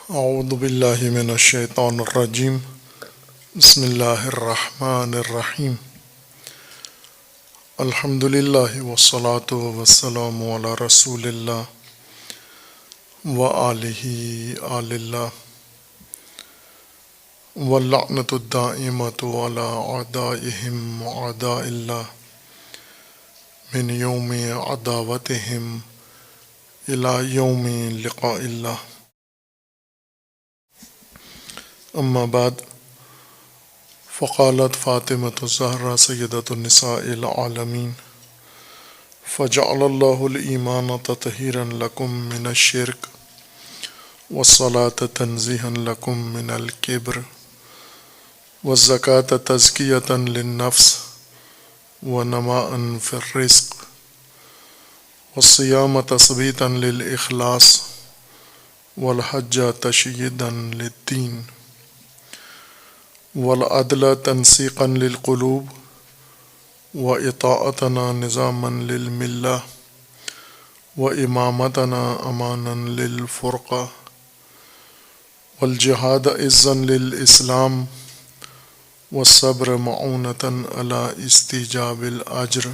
اعوذ باللہ من الشیطان الرجیم بسم اللہ الرحمن الرحیم الحمد للہ والصلاة والسلام علی رسول اللہ وآلہ آل اللہ واللعنۃ الدائمۃ علی اعدائہم اعداء اللہ من یوم عداوتہم الی یوم لقاء اللہ اما بعد فقالت فاطمة الزہرا سیدۃ النساء العالمین فجعل اللہ الایمان تطہیرا لکم من الشرک والصلاة تنزیہا لکم من الکبر والزکاة تزکیۃ للنفس ونماء فی الرزق والصیام تثبیتا للإخلاص والحج تشییدا للدین والعدل تنسیقا للقلوب وإطاعتنا نظاما للملة وإمامتنا أمانا للفرقة والجهاد عزا للإسلام والصبر معونة على استيجاب الأجر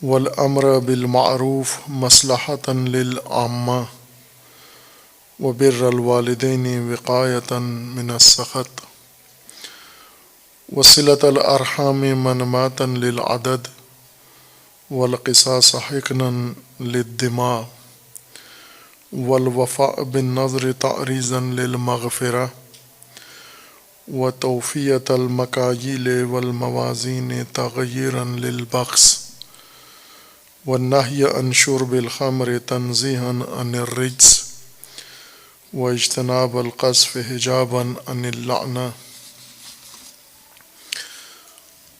والأمر بالمعروف مصلحة للعامة وبر الوالدين وقاية من السخط وصلة الأرحام منماة للعدد والقصاص حقنا للدماء والوفاء بالنظر تعريزا للمغفرة وتوفية المكاييل والموازين تغييرا للبخس والنهي عن شرب الخمر تنزيها عن الرجس واجتناب القذف حجابا عن اللعنة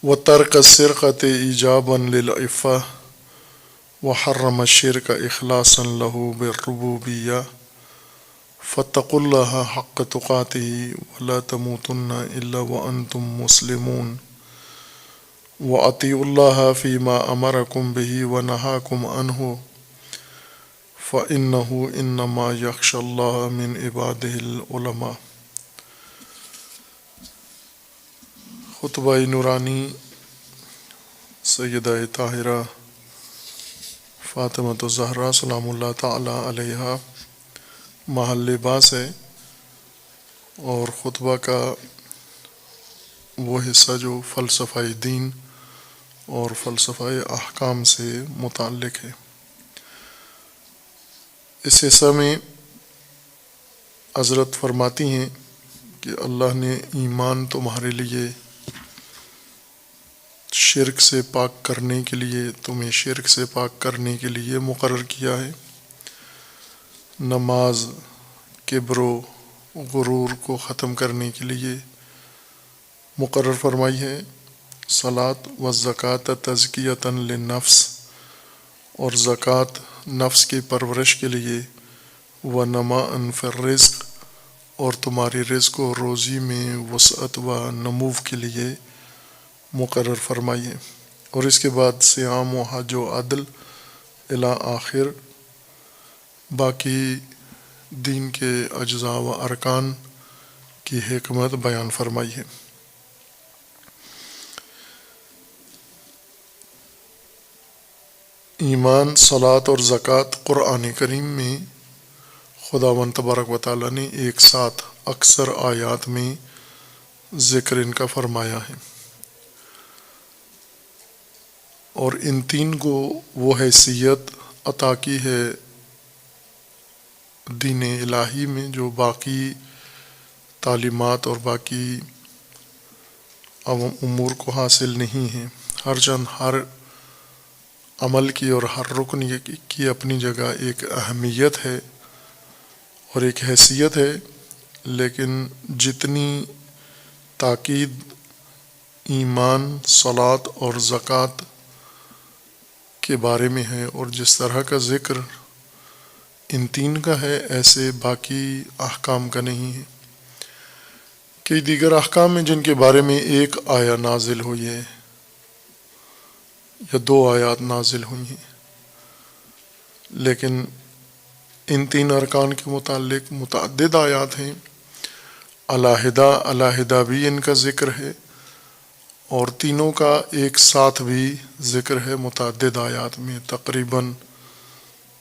وترك السرقة إيجابا للعفة وحرم الشرك إخلاصا له بالربوبية فاتقوا الله حق تقاته ولا تموتن إلا وأنتم مسلمون وأطيعوا الله فيما أمركم به ونهاكم عنه فإنه إنما يخشى الله من عباده العلماء۔ خطبہ نورانی سیدہ طاہرہ فاطمۃ الزہرا سلام اللہ تعالی علیہا محل باس ہے، اور خطبہ کا وہ حصہ جو فلسفہ دین اور فلسفہ احکام سے متعلق ہے۔ اس حصہ میں حضرت فرماتی ہیں کہ اللہ نے ایمان تمہارے لیے شرک سے پاک کرنے کے لیے تمہیں شرک سے پاک کرنے کے لیے مقرر کیا ہے، نماز کبر و غرور کو ختم کرنے کے لیے مقرر فرمائی ہے، صلاۃ و زکوٰۃ تزکیۃ للنفس اور زکوٰۃ نفس کی پرورش کے لیے، ونماء فی الرزق اور تمہاری رزق و روزی میں وسعت و نمو کے لیے مقرر فرمائی ہے، اور اس کے بعد صیام و حج و عدل الی آخر باقی دین کے اجزاء و ارکان کی حکمت بیان فرمائی ہے۔ ایمان، صلاۃ اور زکوٰۃ قرآن کریم میں خداوند تبارک و تعالیٰ نے ایک ساتھ اکثر آیات میں ذکر ان کا فرمایا ہے، اور ان تین کو وہ حیثیت عطا کی ہے دین الہی میں جو باقی تعلیمات اور باقی امور کو حاصل نہیں ہیں۔ ہر چند ہر عمل کی اور ہر رکن کی اپنی جگہ ایک اہمیت ہے اور ایک حیثیت ہے، لیکن جتنی تاکید ایمان، صلاۃ اور زکوٰۃ کے بارے میں ہے اور جس طرح کا ذکر ان تین کا ہے، ایسے باقی احکام کا نہیں ہے۔ کئی دیگر احکام ہیں جن کے بارے میں ایک آیہ نازل ہوئی ہے یا دو آیات نازل ہوئی ہیں، لیکن ان تین ارکان کے متعلق متعدد آیات ہیں، علیحدہ علیحدہ بھی ان کا ذکر ہے، اور تینوں کا ایک ساتھ بھی ذکر ہے متعدد آیات میں۔ تقریباً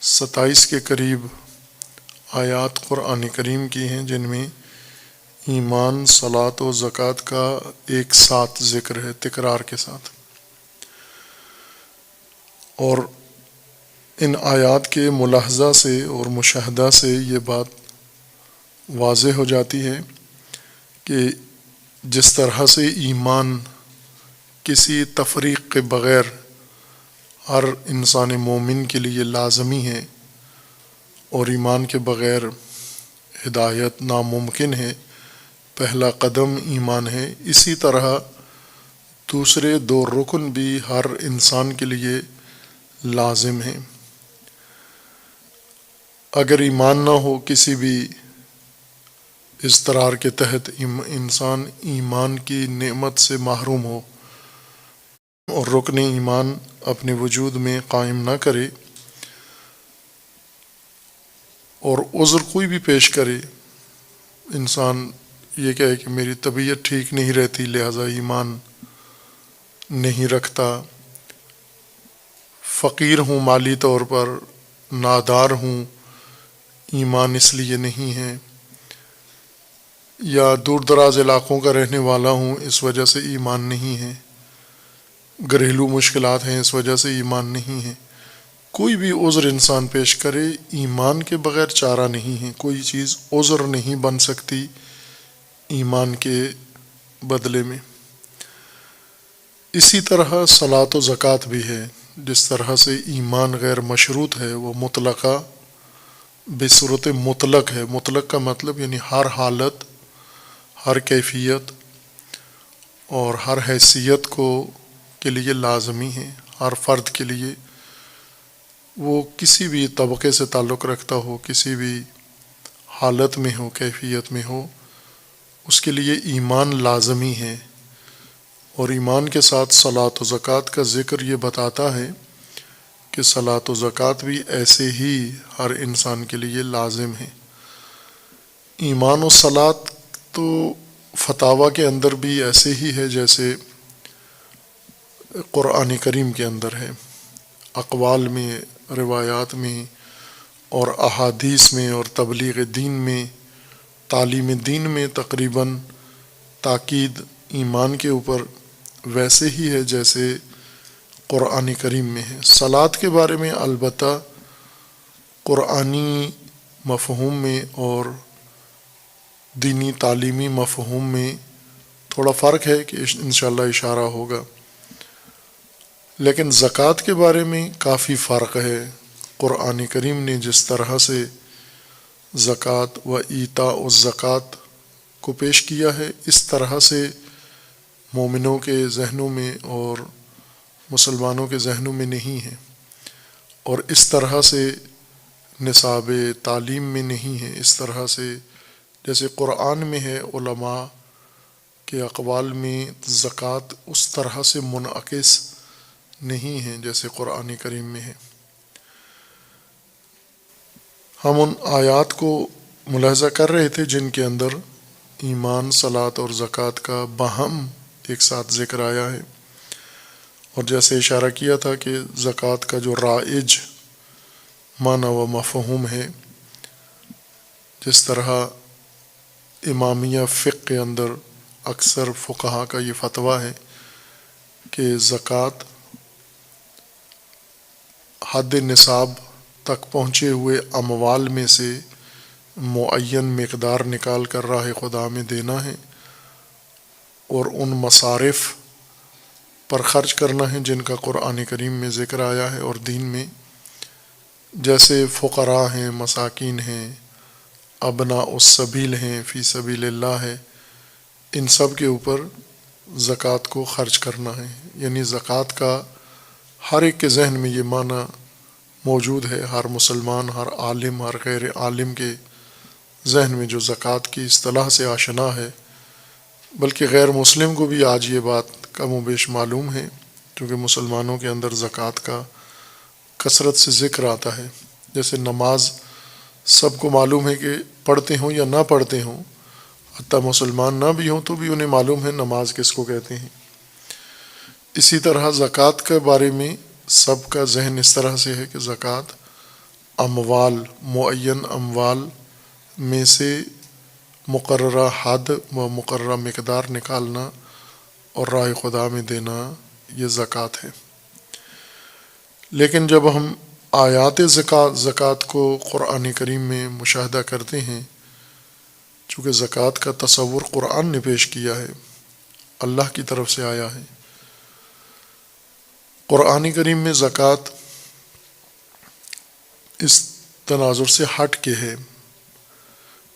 27 کے قریب آیات قرآن کریم کی ہیں جن میں ایمان، صلاۃ و زکوٰۃ کا ایک ساتھ ذکر ہے تکرار کے ساتھ۔ اور ان آیات کے ملاحظہ سے اور مشاہدہ سے یہ بات واضح ہو جاتی ہے کہ جس طرح سے ایمان کسی تفریق کے بغیر ہر انسان مومن کے لیے لازمی ہے اور ایمان کے بغیر ہدایت ناممکن ہے، پہلا قدم ایمان ہے، اسی طرح دوسرے دو رکن بھی ہر انسان کے لیے لازم ہیں۔ اگر ایمان نہ ہو، کسی بھی اضطرار کے تحت انسان ایمان کی نعمت سے محروم ہو اور رکن ایمان اپنے وجود میں قائم نہ کرے اور عذر کوئی بھی پیش کرے، انسان یہ کہے کہ میری طبیعت ٹھیک نہیں رہتی لہذا ایمان نہیں رکھتا، فقیر ہوں مالی طور پر، نادار ہوں ایمان اس لیے نہیں ہے، یا دور دراز علاقوں کا رہنے والا ہوں اس وجہ سے ایمان نہیں ہے، گھریلو مشکلات ہیں اس وجہ سے ایمان نہیں ہے، کوئی بھی عذر انسان پیش کرے، ایمان کے بغیر چارہ نہیں ہے، کوئی چیز عذر نہیں بن سکتی ایمان کے بدلے میں۔ اسی طرح صلاۃ و زکوٰۃ بھی ہے، جس طرح سے ایمان غیر مشروط ہے، وہ مطلقہ بصورت مطلق ہے۔ مطلق کا مطلب یعنی ہر حالت، ہر کیفیت اور ہر حیثیت کے لیے لازمی ہے، ہر فرد کے لیے، وہ کسی بھی طبقے سے تعلق رکھتا ہو، کسی بھی حالت میں ہو، کیفیت میں ہو، اس کے لیے ایمان لازمی ہے۔ اور ایمان کے ساتھ صلاۃ و زکوٰۃ کا ذکر یہ بتاتا ہے کہ صلاۃ و زکوٰۃ بھی ایسے ہی ہر انسان کے لیے لازم ہے۔ ایمان و صلاۃ تو فتاویٰ کے اندر بھی ایسے ہی ہے جیسے قرآن کریم کے اندر ہے، اقوال میں، روایات میں اور احادیث میں اور تبلیغ دین میں، تعلیم دین میں تقریباً تاکید ایمان کے اوپر ویسے ہی ہے جیسے قرآن کریم میں ہے۔ صلاۃ کے بارے میں البتہ قرآنی مفہوم میں اور دینی تعلیمی مفہوم میں تھوڑا فرق ہے کہ انشاءاللہ اشارہ ہوگا، لیکن زکوٰۃ کے بارے میں کافی فرق ہے۔ قرآن کریم نے جس طرح سے زکوٰۃ و ایتاء الزکوٰۃ کو پیش کیا ہے، اس طرح سے مومنوں کے ذہنوں میں اور مسلمانوں کے ذہنوں میں نہیں ہے، اور اس طرح سے نصاب تعلیم میں نہیں ہے، اس طرح سے جیسے قرآن میں ہے، علماء کے اقوال میں زکوٰۃ اس طرح سے منعکس نہیں ہے جیسے قرآن کریم میں ہے۔ ہم ان آیات کو ملاحظہ کر رہے تھے جن کے اندر ایمان، صلاۃ اور زکوٰۃ کا باہم ایک ساتھ ذکر آیا ہے، اور جیسے اشارہ کیا تھا کہ زکوٰۃ کا جو رائج معنی و مفہوم ہے، جس طرح امامیہ فقہ کے اندر اکثر فقہا کا یہ فتویٰ ہے کہ زکوٰۃ حد نصاب تک پہنچے ہوئے اموال میں سے معین مقدار نکال کر راہ خدا میں دینا ہے اور ان مصارف پر خرچ کرنا ہے جن کا قرآن کریم میں ذکر آیا ہے اور دین میں، جیسے فقراء ہیں، مساکین ہیں، ابناء السبیل ہیں، فی سبیل اللہ ہے، ان سب کے اوپر زکوٰۃ کو خرچ کرنا ہے۔ یعنی زکوٰۃ کا ہر ایک کے ذہن میں یہ معنی موجود ہے، ہر مسلمان، ہر عالم، ہر غیر عالم کے ذہن میں جو زکوٰۃ کی اصطلاح سے آشنا ہے، بلکہ غیر مسلم کو بھی آج یہ بات کم و بیش معلوم ہے، کیونکہ مسلمانوں کے اندر زکوٰۃ کا کثرت سے ذکر آتا ہے۔ جیسے نماز سب کو معلوم ہے کہ پڑھتے ہوں یا نہ پڑھتے ہوں، حتیٰ مسلمان نہ بھی ہوں تو بھی انہیں معلوم ہے نماز کس کو کہتے ہیں۔ اسی طرح زکوٰۃ کے بارے میں سب کا ذہن اس طرح سے ہے کہ زکوٰۃ اموال، معین اموال میں سے مقررہ حد و مقررہ مقدار نکالنا اور راہ خدا میں دینا، یہ زکوٰۃ ہے۔ لیکن جب ہم آیات زکوٰۃ کو قرآن کریم میں مشاہدہ کرتے ہیں، چونکہ زکوٰۃ کا تصور قرآن نے پیش کیا ہے، اللہ کی طرف سے آیا ہے۔ قرآن کریم میں زکوٰۃ اس تناظر سے ہٹ کے ہے۔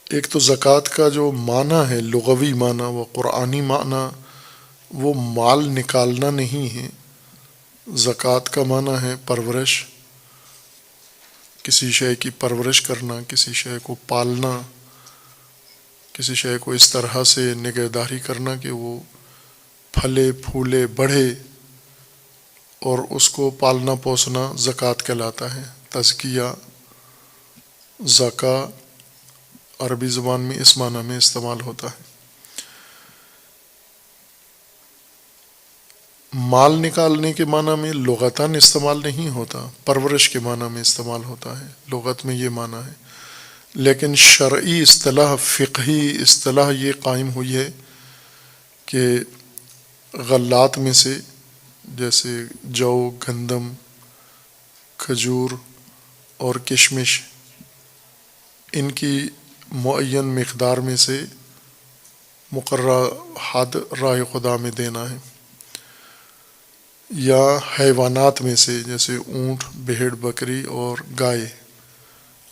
ایک تو زکوٰۃ کا جو معنی ہے، لغوی معنی، وہ قرآنی معنی، وہ مال نکالنا نہیں ہے۔ زکوٰۃ کا معنی ہے پرورش، کسی شے کی پرورش کرنا، کسی شے کو پالنا، کسی شے کو اس طرح سے نگہداری کرنا کہ وہ پھلے پھولے بڑھے، اور اس کو پالنا پوسنا زکوٰۃ کہلاتا ہے۔ تزکیہ، زکا عربی زبان میں اس معنی میں استعمال ہوتا ہے۔ مال نکالنے کے معنی میں لغتاً استعمال نہیں ہوتا، پرورش کے معنی میں استعمال ہوتا ہے، لغت میں یہ معنی ہے۔ لیکن شرعی اصطلاح، فقہی اصطلاح یہ قائم ہوئی ہے کہ غلات میں سے جیسے جو، گندم، کھجور اور کشمش، ان کی معین مقدار میں سے مقررہ حد راہ خدا میں دینا ہے۔ یا حیوانات میں سے جیسے اونٹ، بھیڑ، بکری اور گائے،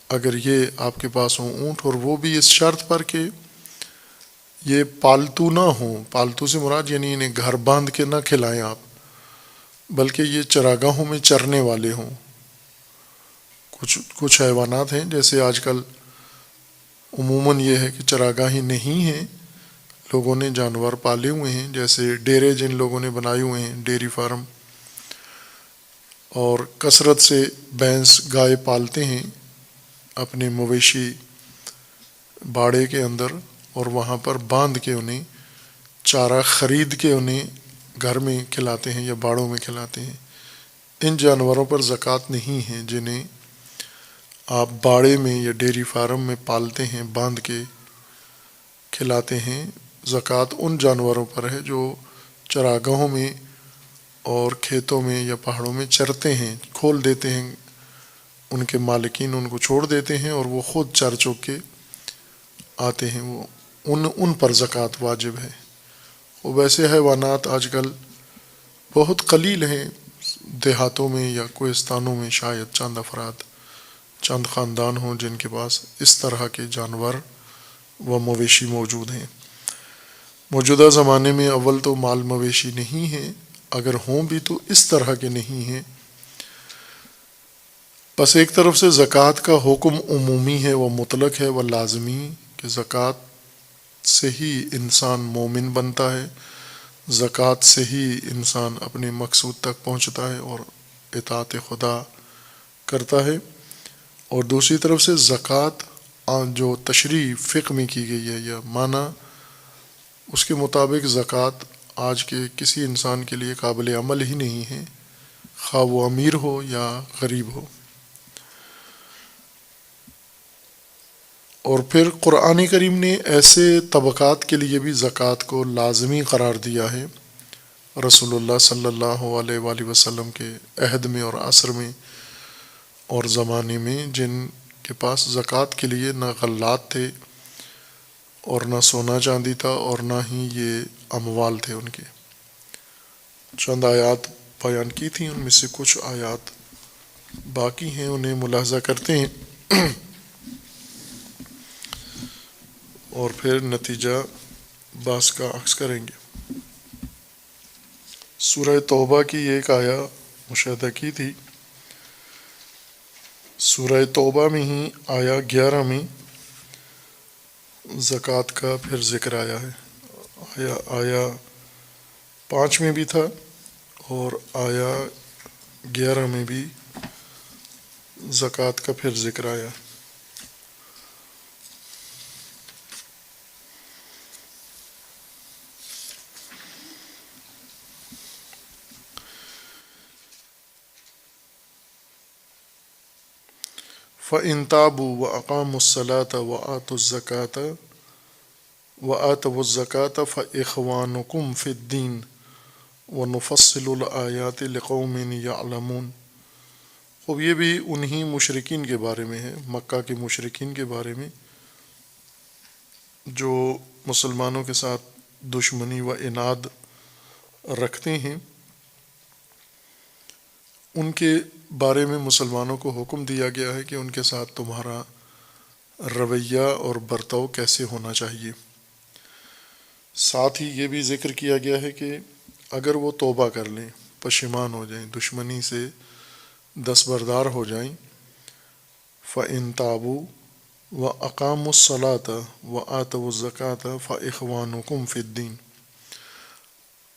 اگر یہ آپ کے پاس ہوں اونٹ، اور وہ بھی اس شرط پر کہ یہ پالتو نہ ہوں۔ پالتو سے مراد یعنی انہیں گھر باندھ کے نہ کھلائیں آپ، بلکہ یہ چراگاہوں میں چرنے والے ہوں۔ کچھ حیوانات ہیں جیسے آج کل عموماً یہ ہے کہ چراگاہیں نہیں ہیں، لوگوں نے جانور پالے ہوئے ہیں، جیسے ڈیرے جن لوگوں نے بنائے ہوئے ہیں، ڈیری فارم، اور کثرت سے بھینس گائے پالتے ہیں اپنے مویشی باڑے کے اندر، اور وہاں پر باندھ کے انہیں چارہ خرید کے انہیں گھر میں کھلاتے ہیں یا باڑوں میں کھلاتے ہیں۔ ان جانوروں پر زکوٰۃ نہیں ہے جنہیں آپ باڑے میں یا ڈیری فارم میں پالتے ہیں، باندھ کے کھلاتے ہیں۔ زکوٰۃ ان جانوروں پر ہے جو چراگاہوں میں اور کھیتوں میں یا پہاڑوں میں چرتے ہیں، کھول دیتے ہیں، ان کے مالکین ان کو چھوڑ دیتے ہیں اور وہ خود چر چوک کے آتے ہیں، وہ ان پر زکوٰۃ واجب ہے۔ وہ ویسے حیوانات آج کل بہت قلیل ہیں، دیہاتوں میں یا کوہستانوں میں شاید چند افراد، چند خاندان ہوں جن کے پاس اس طرح کے جانور و مویشی موجود ہیں۔ موجودہ زمانے میں اول تو مال مویشی نہیں ہیں، اگر ہوں بھی تو اس طرح کے نہیں ہیں۔ بس ایک طرف سے زکوٰۃ کا حکم عمومی ہے، وہ مطلق ہے، وہ لازمی، کہ زکوٰۃ سے ہی انسان مومن بنتا ہے، زکوٰۃ سے ہی انسان اپنے مقصود تک پہنچتا ہے اور اطاعت خدا کرتا ہے۔ اور دوسری طرف سے زکوٰۃ جو تشریح فقہ میں کی گئی ہے یا معنی، اس کے مطابق زکوٰۃ آج کے کسی انسان کے لیے قابل عمل ہی نہیں ہے، خواہ وہ امیر ہو یا غریب ہو۔ اور پھر قرآن کریم نے ایسے طبقات کے لیے بھی زکوٰۃ کو لازمی قرار دیا ہے۔ رسول اللہ صلی اللہ علیہ وآلہ وسلم کے عہد میں اور عصر میں اور زمانے میں، جن کے پاس زکوٰۃ کے لیے نہ غلات تھے اور نہ سونا چاندی تھا اور نہ ہی یہ اموال تھے ان کے۔ چند آیات بیان کی تھیں، ان میں سے کچھ آیات باقی ہیں، انہیں ملاحظہ کرتے ہیں اور پھر نتیجہ بحث کا عکس کریں گے۔ سورہ توبہ کی ایک آیا مشاہدہ کی تھی، سورہ توبہ میں ہی آیا 11 میں زکوٰۃ کا پھر ذکر آیا ہے۔ آیا 5 میں بھی تھا اور آیا 11 میں بھی زکوٰۃ کا پھر ذکر آیا۔ فَإِن تَابُوا وَأَقَامُوا الصَّلَاةَ وَآتَوُا الزَّكَاةَ فَإِخْوَانُكُمْ فِي الدِّينِ وَنُفَصِّلُ الْآيَاتِ لِقَوْمٍ يَعْلَمُونَ۔ اب یہ بھی انہی مشرکین کے بارے میں ہے، مکہ کے مشرکین کے بارے میں جو مسلمانوں کے ساتھ دشمنی و عناد رکھتے ہیں۔ ان کے بارے میں مسلمانوں کو حکم دیا گیا ہے کہ ان کے ساتھ تمہارا رویہ اور برتاؤ کیسے ہونا چاہیے۔ ساتھ ہی یہ بھی ذکر کیا گیا ہے کہ اگر وہ توبہ کر لیں، پشیمان ہو جائیں، دشمنی سے دستبردار ہو جائیں، فَإِن تَابُوا وَأَقَامُوا الصَّلَاةَ وَآتَوُا الزَّكَاةَ فَإِخْوَانُكُمْ فِي الدِّينِ،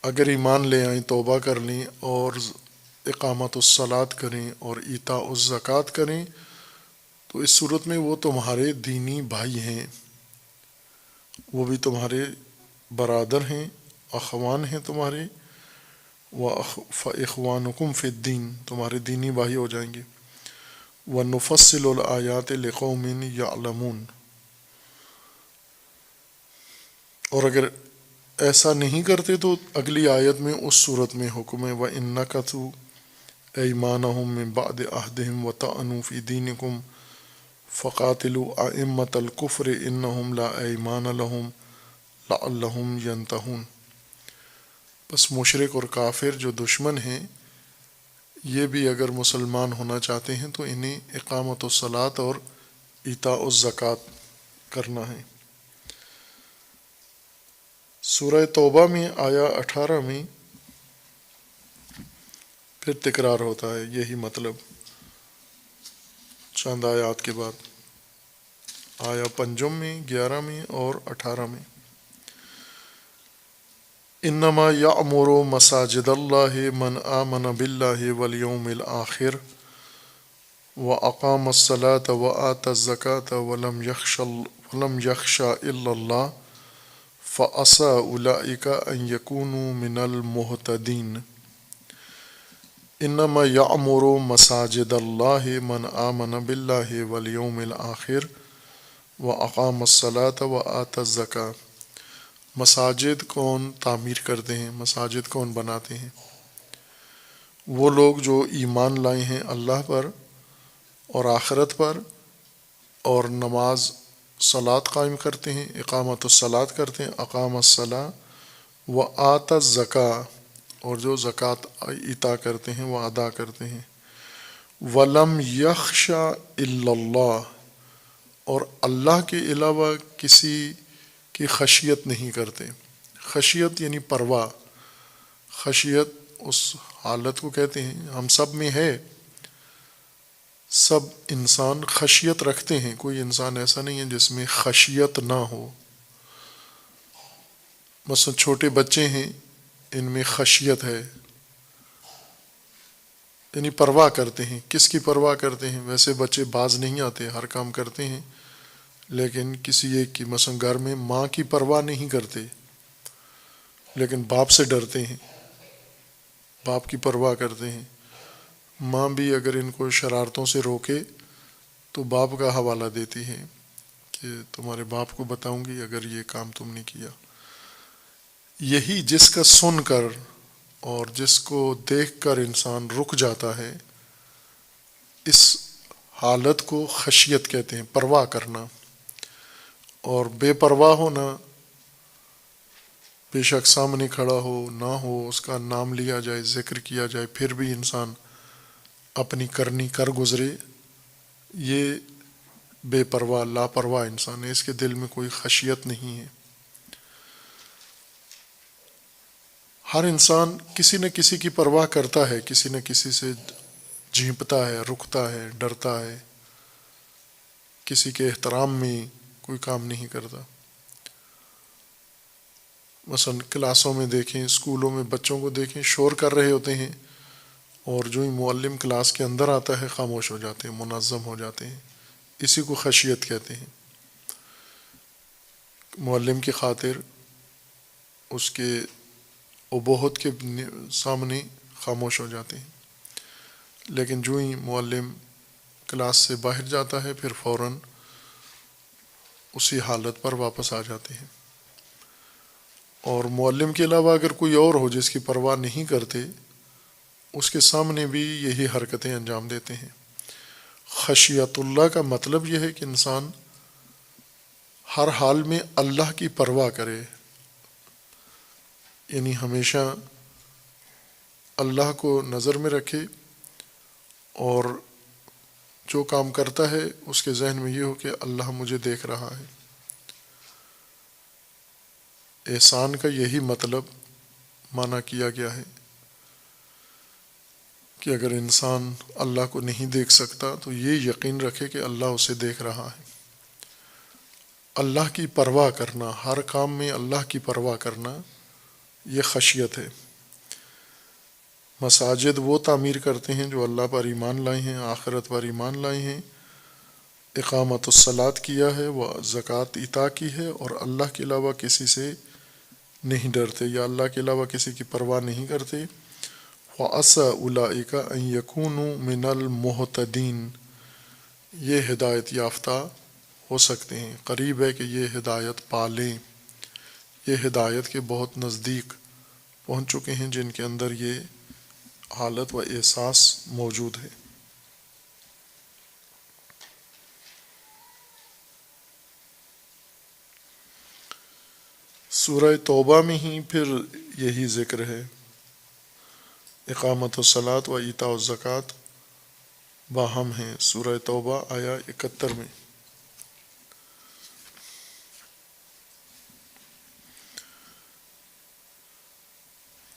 اگر ایمان لے آئیں، توبہ کر لیں اور اقامت الصلاۃ کریں اور ایتاء الزکوٰۃ کریں، تو اس صورت میں وہ تمہارے دینی بھائی ہیں، وہ بھی تمہارے برادر ہیں، اخوان ہیں تمہارے، فَإِخْوَانُكُمْ فِي الدِّينِ، تمہارے دینی بھائی ہو جائیں گے۔ وَنُفَصِّلُ الْآيَاتِ لِقَوْمٍ يَعْلَمُونَ، اور اگر ایسا نہیں کرتے تو اگلی آیت میں اس صورت میں حکم ہے وَإِن نَكَثُوا أَيْمَانَهُم مِّن بَعْدِ عَهْدِهِمْ وَطَعَنُوا فِي دِينِكُمْ فَقَاتِلُوا أَئِمَّةَ الْكُفْرِ إِنَّهُمْ لَا أَيْمَانَ لَهُمْ لَعَلَّهُمْ يَنْتَهُونَ۔ پس مشرک اور کافر جو دشمن ہیں، یہ بھی اگر مسلمان ہونا چاہتے ہیں تو انہیں اقامت الصلاۃ اور ایتاء الزکوٰۃ کرنا ہے۔ سورہ توبہ میں آیا 18 میں پھر تکرار ہوتا ہے یہی مطلب چند آیات کے بعد، آیا 5 میں، 11 میں اور 18 میں۔ انما یعمر مساجد اللہ من آمن باللہ والیوم الآخر واقام الصلاۃ وآتى الزکاۃ ولم یخش الا اللہ فعسى اولئک ان یکونوا من المہتدین۔ انما یعمر مساجد اللہ من آمن باللہ والیوم الآخر واقام الصلاۃ وآتى الزکاۃ۔ مساجد کون تعمیر کرتے ہیں، مساجد کون بناتے ہیں؟ وہ لوگ جو ایمان لائے ہیں اللہ پر اور آخرت پر، اور نماز صلاۃ قائم کرتے ہیں، اقامت الصلاۃ کرتے ہیں، اقام الصلاۃ وآتى الزکاۃ، اور جو زکوٰۃ عطا کرتے ہیں وہ ادا کرتے ہیں۔ ولم یخش الا اللہ، اور اللہ کے علاوہ کسی کی خشیت نہیں کرتے۔ خشیت یعنی پرواہ، خشیت اس حالت کو کہتے ہیں، ہم سب میں ہے، سب انسان خشیت رکھتے ہیں، کوئی انسان ایسا نہیں ہے جس میں خشیت نہ ہو۔ مثلا چھوٹے بچے ہیں، ان میں خشیت ہے، یعنی پرواہ کرتے ہیں۔ کس کی پرواہ کرتے ہیں؟ ویسے بچے باز نہیں آتے، ہر کام کرتے ہیں، لیکن کسی ایک کی، مثلا گھر میں ماں کی پرواہ نہیں کرتے لیکن باپ سے ڈرتے ہیں، باپ کی پرواہ کرتے ہیں۔ ماں بھی اگر ان کو شرارتوں سے روکے تو باپ کا حوالہ دیتی ہے کہ تمہارے باپ کو بتاؤں گی اگر یہ کام تم نے کیا۔ یہی جس کا سن کر اور جس کو دیکھ کر انسان رک جاتا ہے، اس حالت کو خشیت کہتے ہیں، پرواہ کرنا۔ اور بے پرواہ ہونا، بے شک سامنے کھڑا ہو نہ ہو، اس کا نام لیا جائے، ذکر کیا جائے، پھر بھی انسان اپنی کرنی کر گزرے، یہ بے پرواہ لاپرواہ انسان ہے، اس کے دل میں کوئی خشیت نہیں ہے۔ ہر انسان کسی نہ کسی کی پرواہ کرتا ہے، کسی نہ کسی سے جھینپتا ہے، رکتا ہے، ڈرتا ہے، کسی کے احترام میں کوئی کام نہیں کرتا۔ مثلا کلاسوں میں دیکھیں، اسکولوں میں بچوں کو دیکھیں، شور کر رہے ہوتے ہیں، اور جو ہی معلم کلاس کے اندر آتا ہے خاموش ہو جاتے ہیں، منظم ہو جاتے ہیں۔ اسی کو خشیت کہتے ہیں۔ معلم کی خاطر اس کے ابہت کے سامنے خاموش ہو جاتے ہیں، لیکن جو ہی معلم کلاس سے باہر جاتا ہے پھر فوراً اسی حالت پر واپس آ جاتے ہیں، اور معلم کے علاوہ اگر کوئی اور ہو جس کی پرواہ نہیں کرتے اس کے سامنے بھی یہی حرکتیں انجام دیتے ہیں۔ خشیت اللہ کا مطلب یہ ہے کہ انسان ہر حال میں اللہ کی پرواہ کرے، یعنی ہمیشہ اللہ کو نظر میں رکھے، اور جو کام کرتا ہے اس کے ذہن میں یہ ہو کہ اللہ مجھے دیکھ رہا ہے۔ احسان کا یہی مطلب معنی کیا گیا ہے کہ اگر انسان اللہ کو نہیں دیکھ سکتا تو یہ یقین رکھے کہ اللہ اسے دیکھ رہا ہے۔ اللہ کی پرواہ کرنا، ہر کام میں اللہ کی پرواہ کرنا، یہ خشیت ہے۔ مساجد وہ تعمیر کرتے ہیں جو اللہ پر ایمان لائے ہیں، آخرت پر ایمان لائے ہیں، اقامت الصلاۃ کیا ہے، وہ زکوٰۃ عطا کی ہے، اور اللہ کے علاوہ کسی سے نہیں ڈرتے یا اللہ کے علاوہ کسی کی پرواہ نہیں کرتے۔ وَعَسَىٰ أُولَٰئِکَ أَن يَكُونُوا مِنَ الْمُهْتَدِينَ، یہ ہدایت یافتہ ہو سکتے ہیں، قریب ہے کہ یہ ہدایت پا لیں، یہ ہدایت کے بہت نزدیک پہنچ چکے ہیں جن کے اندر یہ حالت و احساس موجود ہے۔ سورہ توبہ میں ہی پھر یہی ذکر ہے، اقامت الصلاۃ و ایتاء الزکوٰۃ باہم ہیں۔ سورہ توبہ آیا 71 میں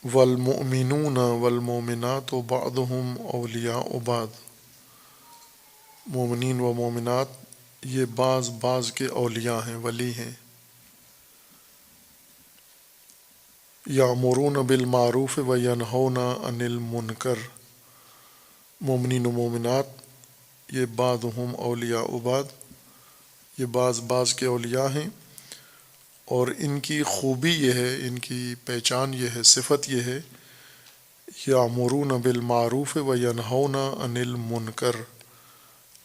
والمؤمنون والمؤمنات بعضهم اولیاء بعض، مومنین و مومنات یہ بعض بعض کے اولیاء ہیں، ولی ہیں۔ یامرون بالمعروف و ینہون عن المنکر، مومنین و مومنات یہ بعضهم اولیاء بعض، یہ بعض بعض کے اولیاء ہیں، اور ان کی خوبی یہ ہے، ان کی پہچان یہ ہے، صفت یہ ہے، یامرون بالمعروف و ینہون عن المنکر،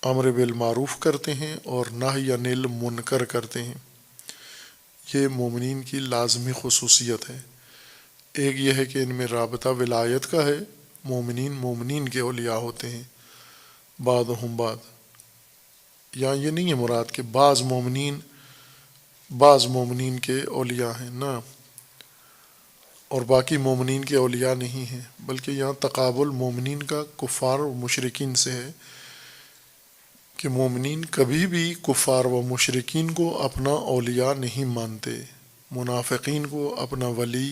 امر بالمعروف کرتے ہیں اور نہی عن المنکر کرتے ہیں۔ یہ مومنین کی لازمی خصوصیت ہے۔ ایک یہ ہے کہ ان میں رابطہ ولایت کا ہے، مومنین مومنین کے اولیاء ہوتے ہیں، بعضهم بعض، یہاں یہ نہیں ہے مراد کہ بعض مومنین کے اولیاء ہیں، نہ، اور باقی مومنین کے اولیاء نہیں ہیں، بلکہ یہاں تقابل مومنین کا کفار و مشرکین سے ہے کہ مومنین کبھی بھی کفار و مشرکین کو اپنا اولیاء نہیں مانتے، منافقین کو اپنا ولی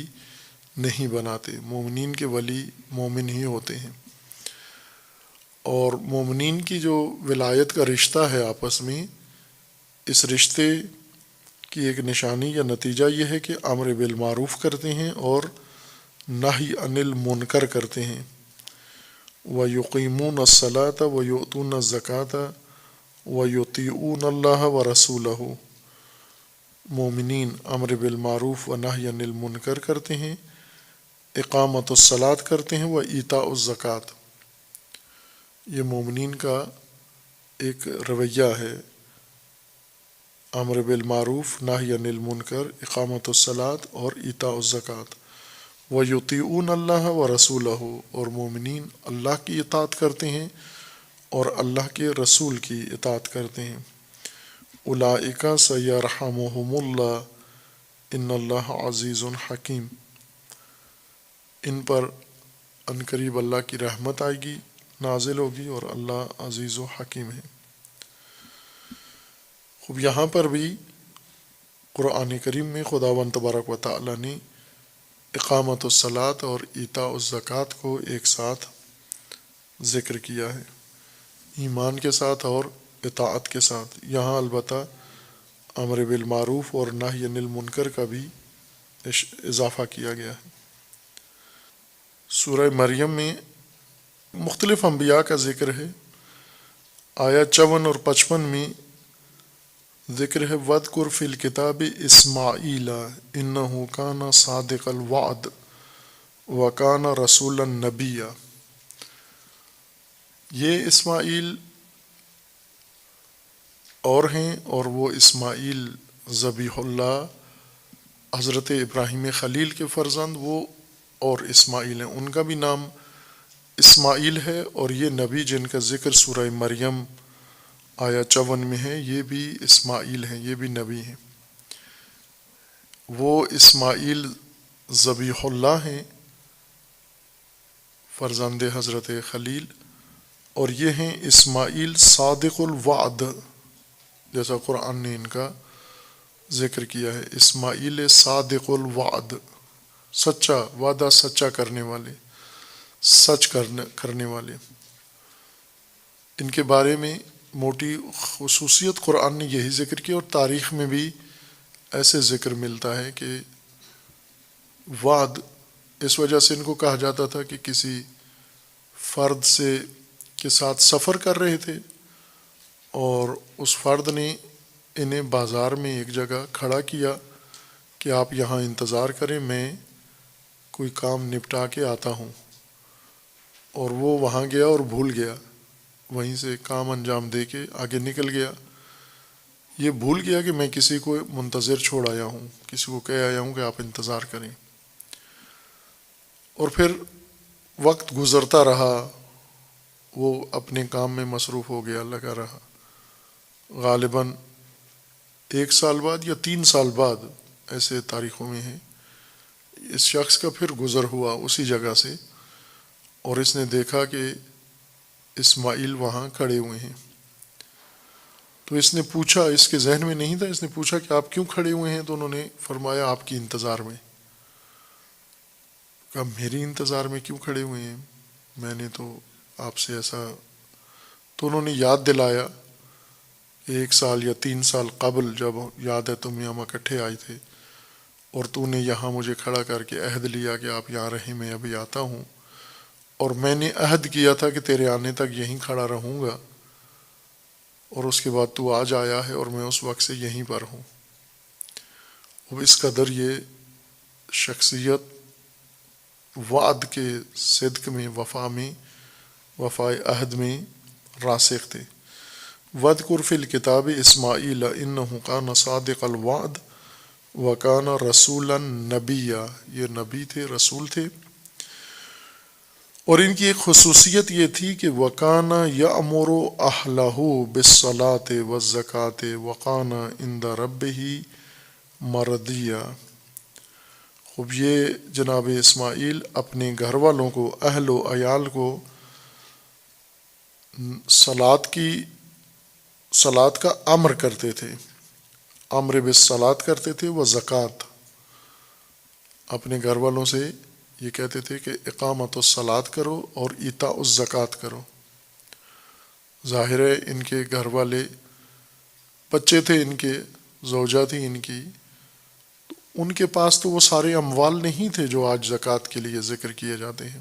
نہیں بناتے، مومنین کے ولی مومن ہی ہوتے ہیں۔ اور مومنین کی جو ولایت کا رشتہ ہے آپس میں، اس رشتے کی ایک نشانی یا نتیجہ یہ ہے کہ امر بالمعروف کرتے ہیں اور نہی عن المنکر کرتے ہیں۔ وَيُقِيمُونَ الصَّلَاةَ وَيُؤْتُونَ الزَّكَاةَ وَيُطِيعُونَ اللَّهَ وَرَسُولَهُ، مومنین امر بالمعروف و نہی عن المنکر کرتے ہیں، اقامت الصلاۃ کرتے ہیں، و ایتاء الزکوٰۃ، یہ مومنین کا ایک رویہ ہے، امر بالمعروف نہی عن المنکر، اقامت الصلاۃ اور ایتاء الزکوٰۃ، وَيُطِيعُونَ اللَّهَ وَرَسُولَهُ، اور مومنین اللہ کی اطاعت کرتے ہیں اور اللہ کے رسول کی اطاعت کرتے ہیں۔ اولئک سیرحمہم اللہ ان اللہ عزیز حکیم، ان پر عنقریب اللہ کی رحمت آئے گی، نازل ہوگی، اور اللہ عزیز و حکیم ہے۔ خوب یہاں پر بھی قرآن کریم میں خداوند تبارک و تعالیٰ نے اقامت الصلاۃ اور ایتاء الزکوٰۃ کو ایک ساتھ ذکر کیا ہے، ایمان کے ساتھ اور اطاعت کے ساتھ۔ یہاں البتہ امر بالمعروف اور نہی عن المنکر کا بھی اضافہ کیا گیا ہے۔ سورہ مریم میں مختلف انبیاء کا ذکر ہے، آیت 54 اور 55 میں ذکر ہے، وَاذْكُرْ فِي الْكِتَابِ إِسْمَاعِيلَ إِنَّهُ كَانَ صَادِقَ الْوَعْدِ وَكَانَ رَسُولًا نَبِيًّا، یہ اسماعیل اور ہیں، اور وہ اسماعیل ذبیح اللہ حضرت ابراہیم خلیل کے فرزند وہ اور اسماعیل ہیں، ان کا بھی نام اسماعیل ہے، اور یہ نبی جن کا ذکر سورہ مریم آیا 54 میں ہے، یہ بھی اسماعیل ہیں، یہ بھی نبی ہیں۔ وہ اسماعیل ذبیح اللہ ہیں، فرزند حضرت خلیل، اور یہ ہیں اسماعیل صادق الوعد، جیسا قرآن نے ان کا ذکر کیا ہے، اسماعیل صادق الوعد، سچا وعدہ سچا کرنے والے، سچ کرنے والے۔ ان کے بارے میں موٹی خصوصیت قرآن نے یہی ذکر کی، اور تاریخ میں بھی ایسے ذکر ملتا ہے کہ وعد، اس وجہ سے ان کو کہا جاتا تھا کہ کسی فرد کے ساتھ سفر کر رہے تھے، اور اس فرد نے انہیں بازار میں ایک جگہ کھڑا کیا کہ آپ یہاں انتظار کریں، میں کوئی کام نپٹا کے آتا ہوں، اور وہ وہاں گیا اور بھول گیا، وہیں سے کام انجام دے کے آگے نکل گیا۔ یہ بھول گیا کہ میں کسی کو منتظر چھوڑ آیا ہوں، کسی کو کہہ آیا ہوں کہ آپ انتظار کریں، اور پھر وقت گزرتا رہا، وہ اپنے کام میں مصروف ہو گیا، لگا رہا۔ غالباً 1 سال بعد یا 3 سال بعد، ایسے تاریخوں میں ہے، اس شخص کا پھر گزر ہوا اسی جگہ سے، اور اس نے دیکھا کہ اسماعیل وہاں کھڑے ہوئے ہیں۔ تو اس نے پوچھا، اس کے ذہن میں نہیں تھا، اس نے پوچھا کہ آپ کیوں کھڑے ہوئے ہیں؟ تو انہوں نے فرمایا آپ کی انتظار میں۔ کہا میری انتظار میں کیوں کھڑے ہوئے ہیں؟ میں نے تو آپ سے ایسا… تو انہوں نے یاد دلایا کہ 1 سال یا 3 سال قبل، جب یاد ہے تم یہاں اکٹھے آئے تھے، اور تو نے یہاں مجھے کھڑا کر کے عہد لیا کہ آپ یہاں رہیں، میں ابھی آتا ہوں، اور میں نے عہد کیا تھا کہ تیرے آنے تک یہیں کھڑا رہوں گا، اور اس کے بعد تو آج آیا ہے اور میں اس وقت سے یہیں پر ہوں۔ اب اس قدر یہ شخصیت وعد کے صدق میں، وفائے عہد میں راسخ تھے۔ وَاذْكُرْ فِي الْكِتَابِ إِسْمَاعِيلَ إِنَّهُ كَانَ صَادِقَ الْوَعْدِ وَكَانَ رَسُولًا نَبِيًّا، یہ نبی تھے، رسول تھے، اور ان کی ایک خصوصیت یہ تھی کہ وَكَانَ يَأْمُرُ أَهْلَهُ بِالصَّلَاةِ وَالزَّكَاةِ وَكَانَ عِندَ رَبِّهِ مَرْضِيًّا۔ خوب یہ جناب اسماعیل اپنے گھر والوں کو، اہل و عیال کو صلاۃ کا امر کرتے تھے، امر بالصلاۃ کرتے تھے، وہ زکوٰۃ، اپنے گھر والوں سے یہ کہتے تھے کہ اقامت الصلاۃ کرو اور ایتاء الزکوٰۃ کرو۔ ظاہر ہے ان کے گھر والے بچے تھے، ان کے زوجہ تھی ان کی، ان کے پاس تو وہ سارے اموال نہیں تھے جو آج زکوٰۃ کے لیے ذکر کیے جاتے ہیں،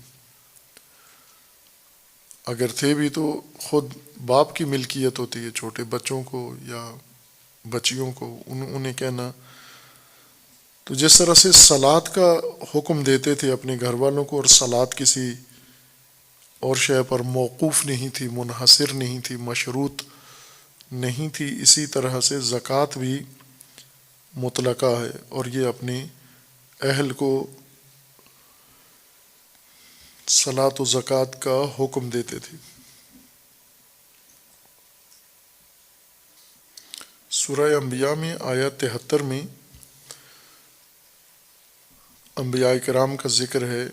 اگر تھے بھی تو خود باپ کی ملکیت ہوتی ہے، چھوٹے بچوں کو یا بچیوں کو انہیں کہنا۔ تو جس طرح سے صلاۃ کا حکم دیتے تھے اپنے گھر والوں کو، اور صلاۃ کسی اور شے پر موقوف نہیں تھی، منحصر نہیں تھی، مشروط نہیں تھی، اسی طرح سے زکوٰۃ بھی مطلقہ ہے، اور یہ اپنے اہل کو صلاۃ و زکوٰۃ کا حکم دیتے تھے۔ سورہ انبیاء میں آیت 73 میں انبیاء کرام کا ذکر ہے،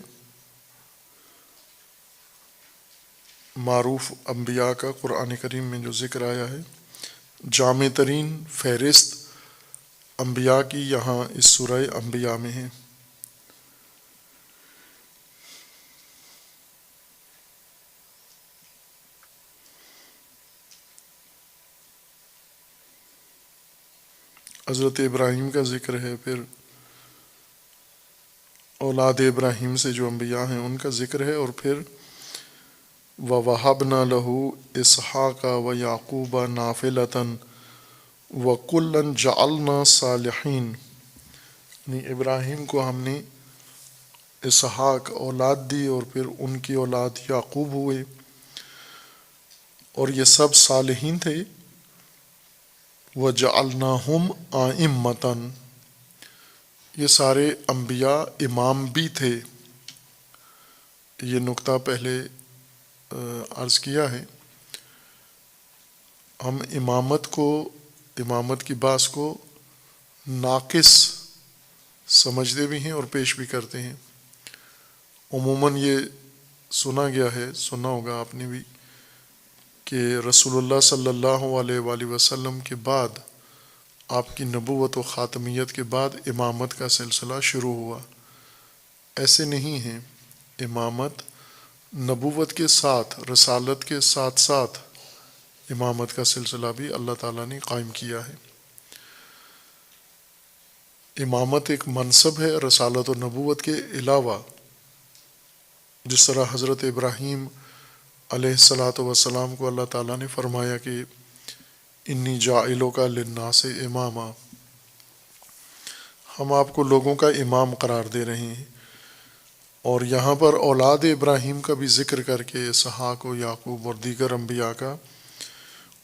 معروف انبیاء کا قرآن کریم میں جو ذکر آیا ہے، جامع ترین فہرست انبیاء کی یہاں اس سورہ انبیاء میں ہے۔ حضرت ابراہیم کا ذکر ہے، پھر اولاد ابراہیم سے جو انبیاء ہیں ان کا ذکر ہے، اور پھر وَوَهَبْنَا لَهُ إِسْحَاقَ وَيَعْقُوبَ نَافِلَةً وَكُلًّا جَعَلْنَا صَالِحِينَ، یعنی ابراہیم کو ہم نے اسحاق اولاد دی، اور پھر ان کی اولاد یعقوب ہوئے، اور یہ سب صالحین تھے۔ وَجَعَلْنَاهُمْ أَئِمَّةً، یہ سارے انبیاء امام بھی تھے. یہ نقطہ پہلے عرض کیا ہے. ہم امامت کی باس کو ناقص سمجھتے بھی ہیں اور پیش بھی کرتے ہیں. عموماً یہ سنا ہوگا آپ نے بھی کہ رسول اللہ صلی اللہ علیہ وآلہ وسلم کے بعد، آپ کی نبوت و خاتمیت کے بعد امامت کا سلسلہ شروع ہوا. ایسے نہیں ہیں. امامت نبوت کے ساتھ، رسالت کے ساتھ ساتھ امامت کا سلسلہ بھی اللہ تعالیٰ نے قائم کیا ہے. امامت ایک منصب ہے رسالت و نبوت کے علاوہ. جس طرح حضرت ابراہیم علیہ الصلاۃ والسلام کو اللہ تعالیٰ نے فرمایا کہ انی جاعلک للناس اماما، ہم آپ کو لوگوں کا امام قرار دے رہے ہیں. اور یہاں پر اولاد ابراہیم کا بھی ذکر کر کے اسحاق و یعقوب اور دیگر انبیاء کا،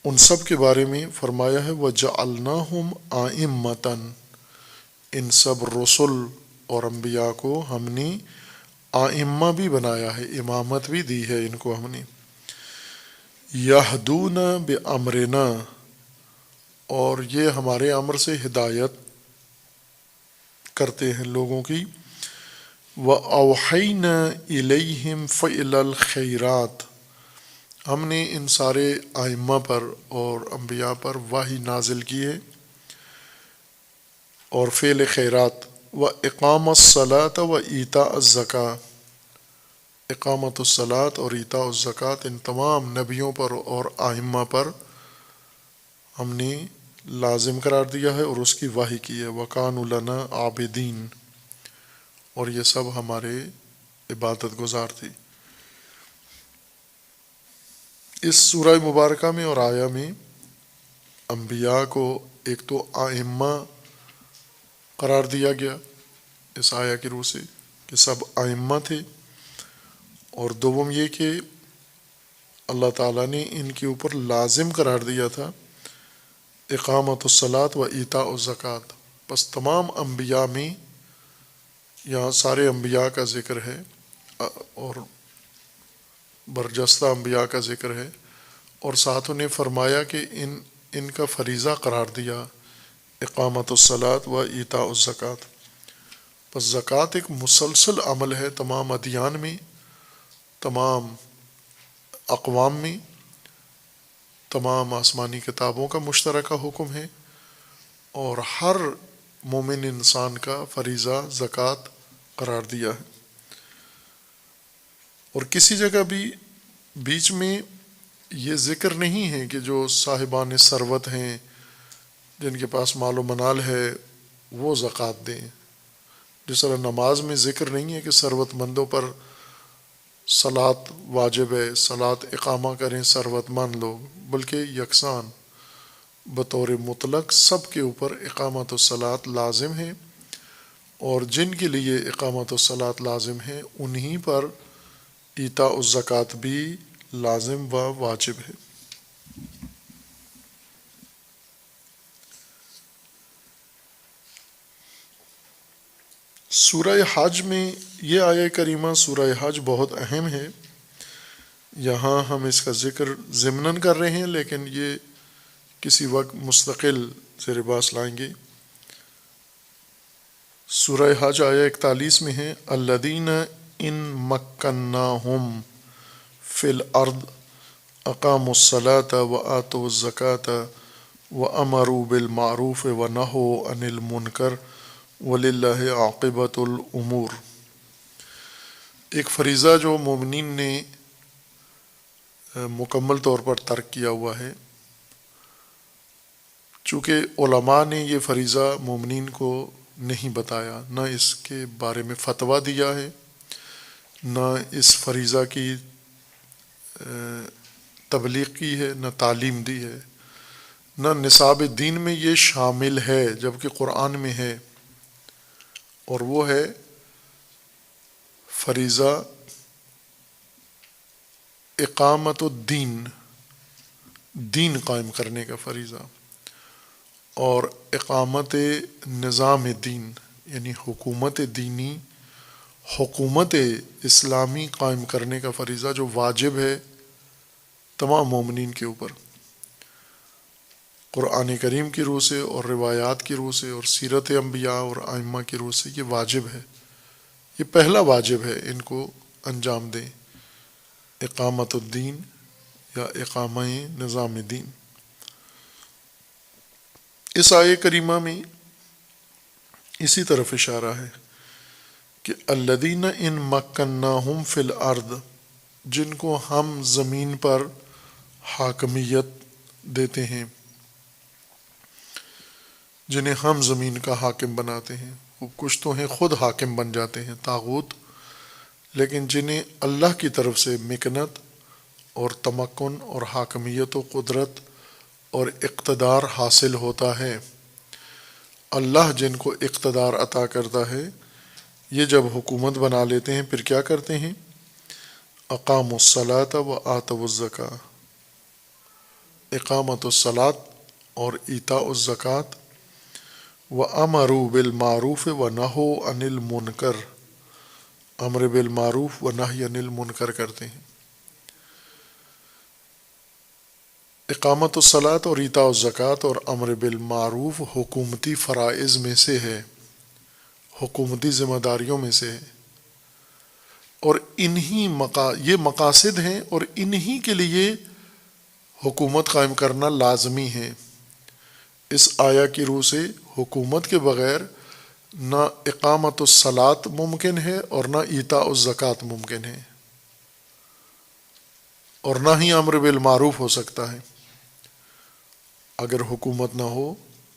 ان سب کے بارے میں فرمایا ہے وَجَعَلْنَاهُمْ أَئِمَّةً، ان سب رسل اور انبیاء کو ہم نے آئمہ بھی بنایا ہے، امامت بھی دی ہے ان کو ہم نے. یہدون بامرنا، اور یہ ہمارے امر سے ہدایت کرتے ہیں لوگوں کی. وَأَوْحَيْنَا إِلَيْهِمْ فَعْلَ الْخَيْرَاتِ، ہم نے ان سارے آئمہ پر اور انبیاء پر وحی نازل کی ہے اور فعل خیرات. وَإِقَامَ الصَّلَاةَ وَإِيتَاءَ الزَّكَاةِ، اقامت الصلاۃ اور ایتاء الزکوٰۃ ان تمام نبیوں پر اور آئمہ پر ہم نے لازم قرار دیا ہے اور اس کی وحی کی ہے. وَكَانُوا لَنَا عَابِدِينَ، اور یہ سب ہمارے عبادت گزار تھے. اس سورہ مبارکہ میں اور آیا میں انبیاء کو ایک تو آئمہ قرار دیا گیا اس آیا کی روح سے کہ سب آئمہ تھے، اور دوم یہ کہ اللہ تعالیٰ نے ان کے اوپر لازم قرار دیا تھا اقامت الصلاۃ و ایتاء الزکوٰۃ. بس تمام انبیاء میں یہاں سارے انبیاء کا ذکر ہے اور برجستہ انبیاء کا ذکر ہے، اور ساتھ انہیں فرمایا کہ ان کا فریضہ قرار دیا اقامت الصلاۃ و ایتاء الزکوٰۃ. بس زکوٰۃ ایک مسلسل عمل ہے تمام ادیان میں، تمام اقوام میں، تمام آسمانی کتابوں کا مشترکہ حکم ہے، اور ہر مومن انسان کا فریضہ زکوٰۃ قرار دیا ہے. اور کسی جگہ بھی بیچ میں یہ ذکر نہیں ہے کہ جو صاحبان ثروت ہیں، جن کے پاس مال و منال ہے، وہ زکوٰۃ دیں. جس طرح نماز میں ذکر نہیں ہے کہ ثروت مندوں پر صلاۃ واجب ہے، صلاۃ اقامہ کریں ثروت مند لوگ، بلکہ یکساں بطور مطلق سب کے اوپر اقامت الصلاۃ لازم ہے، اور جن کے لیے اقامت الصلاۃ لازم ہے انہی پر ایتاء الزکوٰۃ بھی لازم و واجب ہے. سورہ حج میں یہ آیہ کریمہ سورہ حج بہت اہم ہے. یہاں ہم اس کا ذکر ضمناً کر رہے ہیں، لیکن یہ کسی وقت مستقل زیر باس لائیں گے. سورہ حج آیہ 41 میں ہے الذین ان مکناہم فی الارض اقاموا الصلاۃ وآتوا الزکاۃ وامروا بالمعروف ونہوا عن المنکر وللہ عاقبۃ الامور. ایک فریضہ جو مومنین نے مکمل طور پر ترک کیا ہوا ہے. چونکہ علماء نے یہ فریضہ مومنین کو نہیں بتایا، نہ اس کے بارے میں فتویٰ دیا ہے، نہ اس فریضہ کی تبلیغ کی ہے، نہ تعلیم دی ہے، نہ نصاب دین میں یہ شامل ہے، جبکہ قرآن میں ہے. اور وہ ہے فریضہ اقامت الدین، دین قائم کرنے کا فریضہ. اور اقامت نظام دین یعنی حکومت دینی، حکومت اسلامی قائم کرنے کا فریضہ جو واجب ہے تمام مومنین کے اوپر، قرآن کریم کی روح سے اور روایات کی روح سے اور سیرت انبیاء اور ائمہ کی روح سے یہ واجب ہے، یہ پہلا واجب ہے، ان کو انجام دیں، اقامت الدین یا اقامہ نظام دین۔ اس آیہ کریمہ میں اسی طرف اشارہ ہے کہ الذین ان مکناہم فی الارض، جن کو ہم زمین پر حاکمیت دیتے ہیں، جنہیں ہم زمین کا حاکم بناتے ہیں، وہ کچھ تو ہیں خود حاکم بن جاتے ہیں طاغوت، لیکن جنہیں اللہ کی طرف سے مکنت اور تمکن اور حاکمیت و قدرت اور اقتدار حاصل ہوتا ہے، اللہ جن کو اقتدار عطا کرتا ہے، یہ جب حکومت بنا لیتے ہیں پھر کیا کرتے ہیں؟ اقاموا الصلاۃ و آتوا الزکاۃ، اقامت الصلاۃ اور ایتاء الزکوٰۃ، وامروا بالمعروف و نہوا عن المنکر، امر بالمعروف و نہی عن المنکر کرتے ہیں۔ اقامت الصلاۃ اور ایتاء الزکوٰۃ اور امر بالمعروف حکومتی فرائض میں سے ہے، حکومتی ذمہ داریوں میں سے ہے، اور یہ مقاصد ہیں اور انہی کے لیے حکومت قائم کرنا لازمی ہے۔ اس آیہ کی روح سے حکومت کے بغیر نہ اقامت الصلاۃ ممکن ہے اور نہ ایتاء الزکوٰۃ ممکن ہے، اور نہ ہی امر بالمعروف ہو سکتا ہے اگر حکومت نہ ہو۔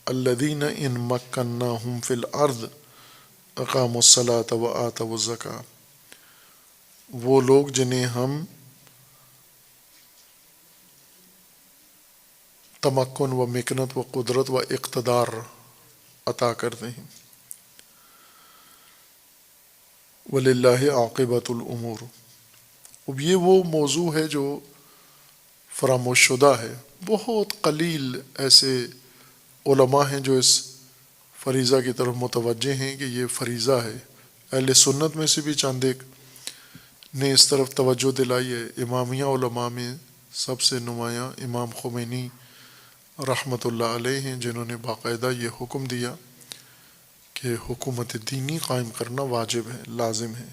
الذین ان مکناہم فی الارض اقاموا الصلاۃ و آتوا الزکاۃ، وہ لوگ جنہیں ہم تمکن و مکنت و قدرت و اقتدار عطا کرتے ہیں۔ وَلِلَّهِ عاقبۃ الامور، اب یہ وہ موضوع ہے جو فراموش شدہ ہے، بہت قلیل ایسے علماء ہیں جو اس فریضہ کی طرف متوجہ ہیں کہ یہ فریضہ ہے۔ اہل سنت میں سے بھی چند ایک نے اس طرف توجہ دلائی ہے۔ امامیہ علماء میں سب سے نمایاں امام خمینی رحمۃ اللہ علیہ ہیں، جنہوں نے باقاعدہ یہ حکم دیا کہ حکومت دینی قائم کرنا واجب ہے، لازم ہے،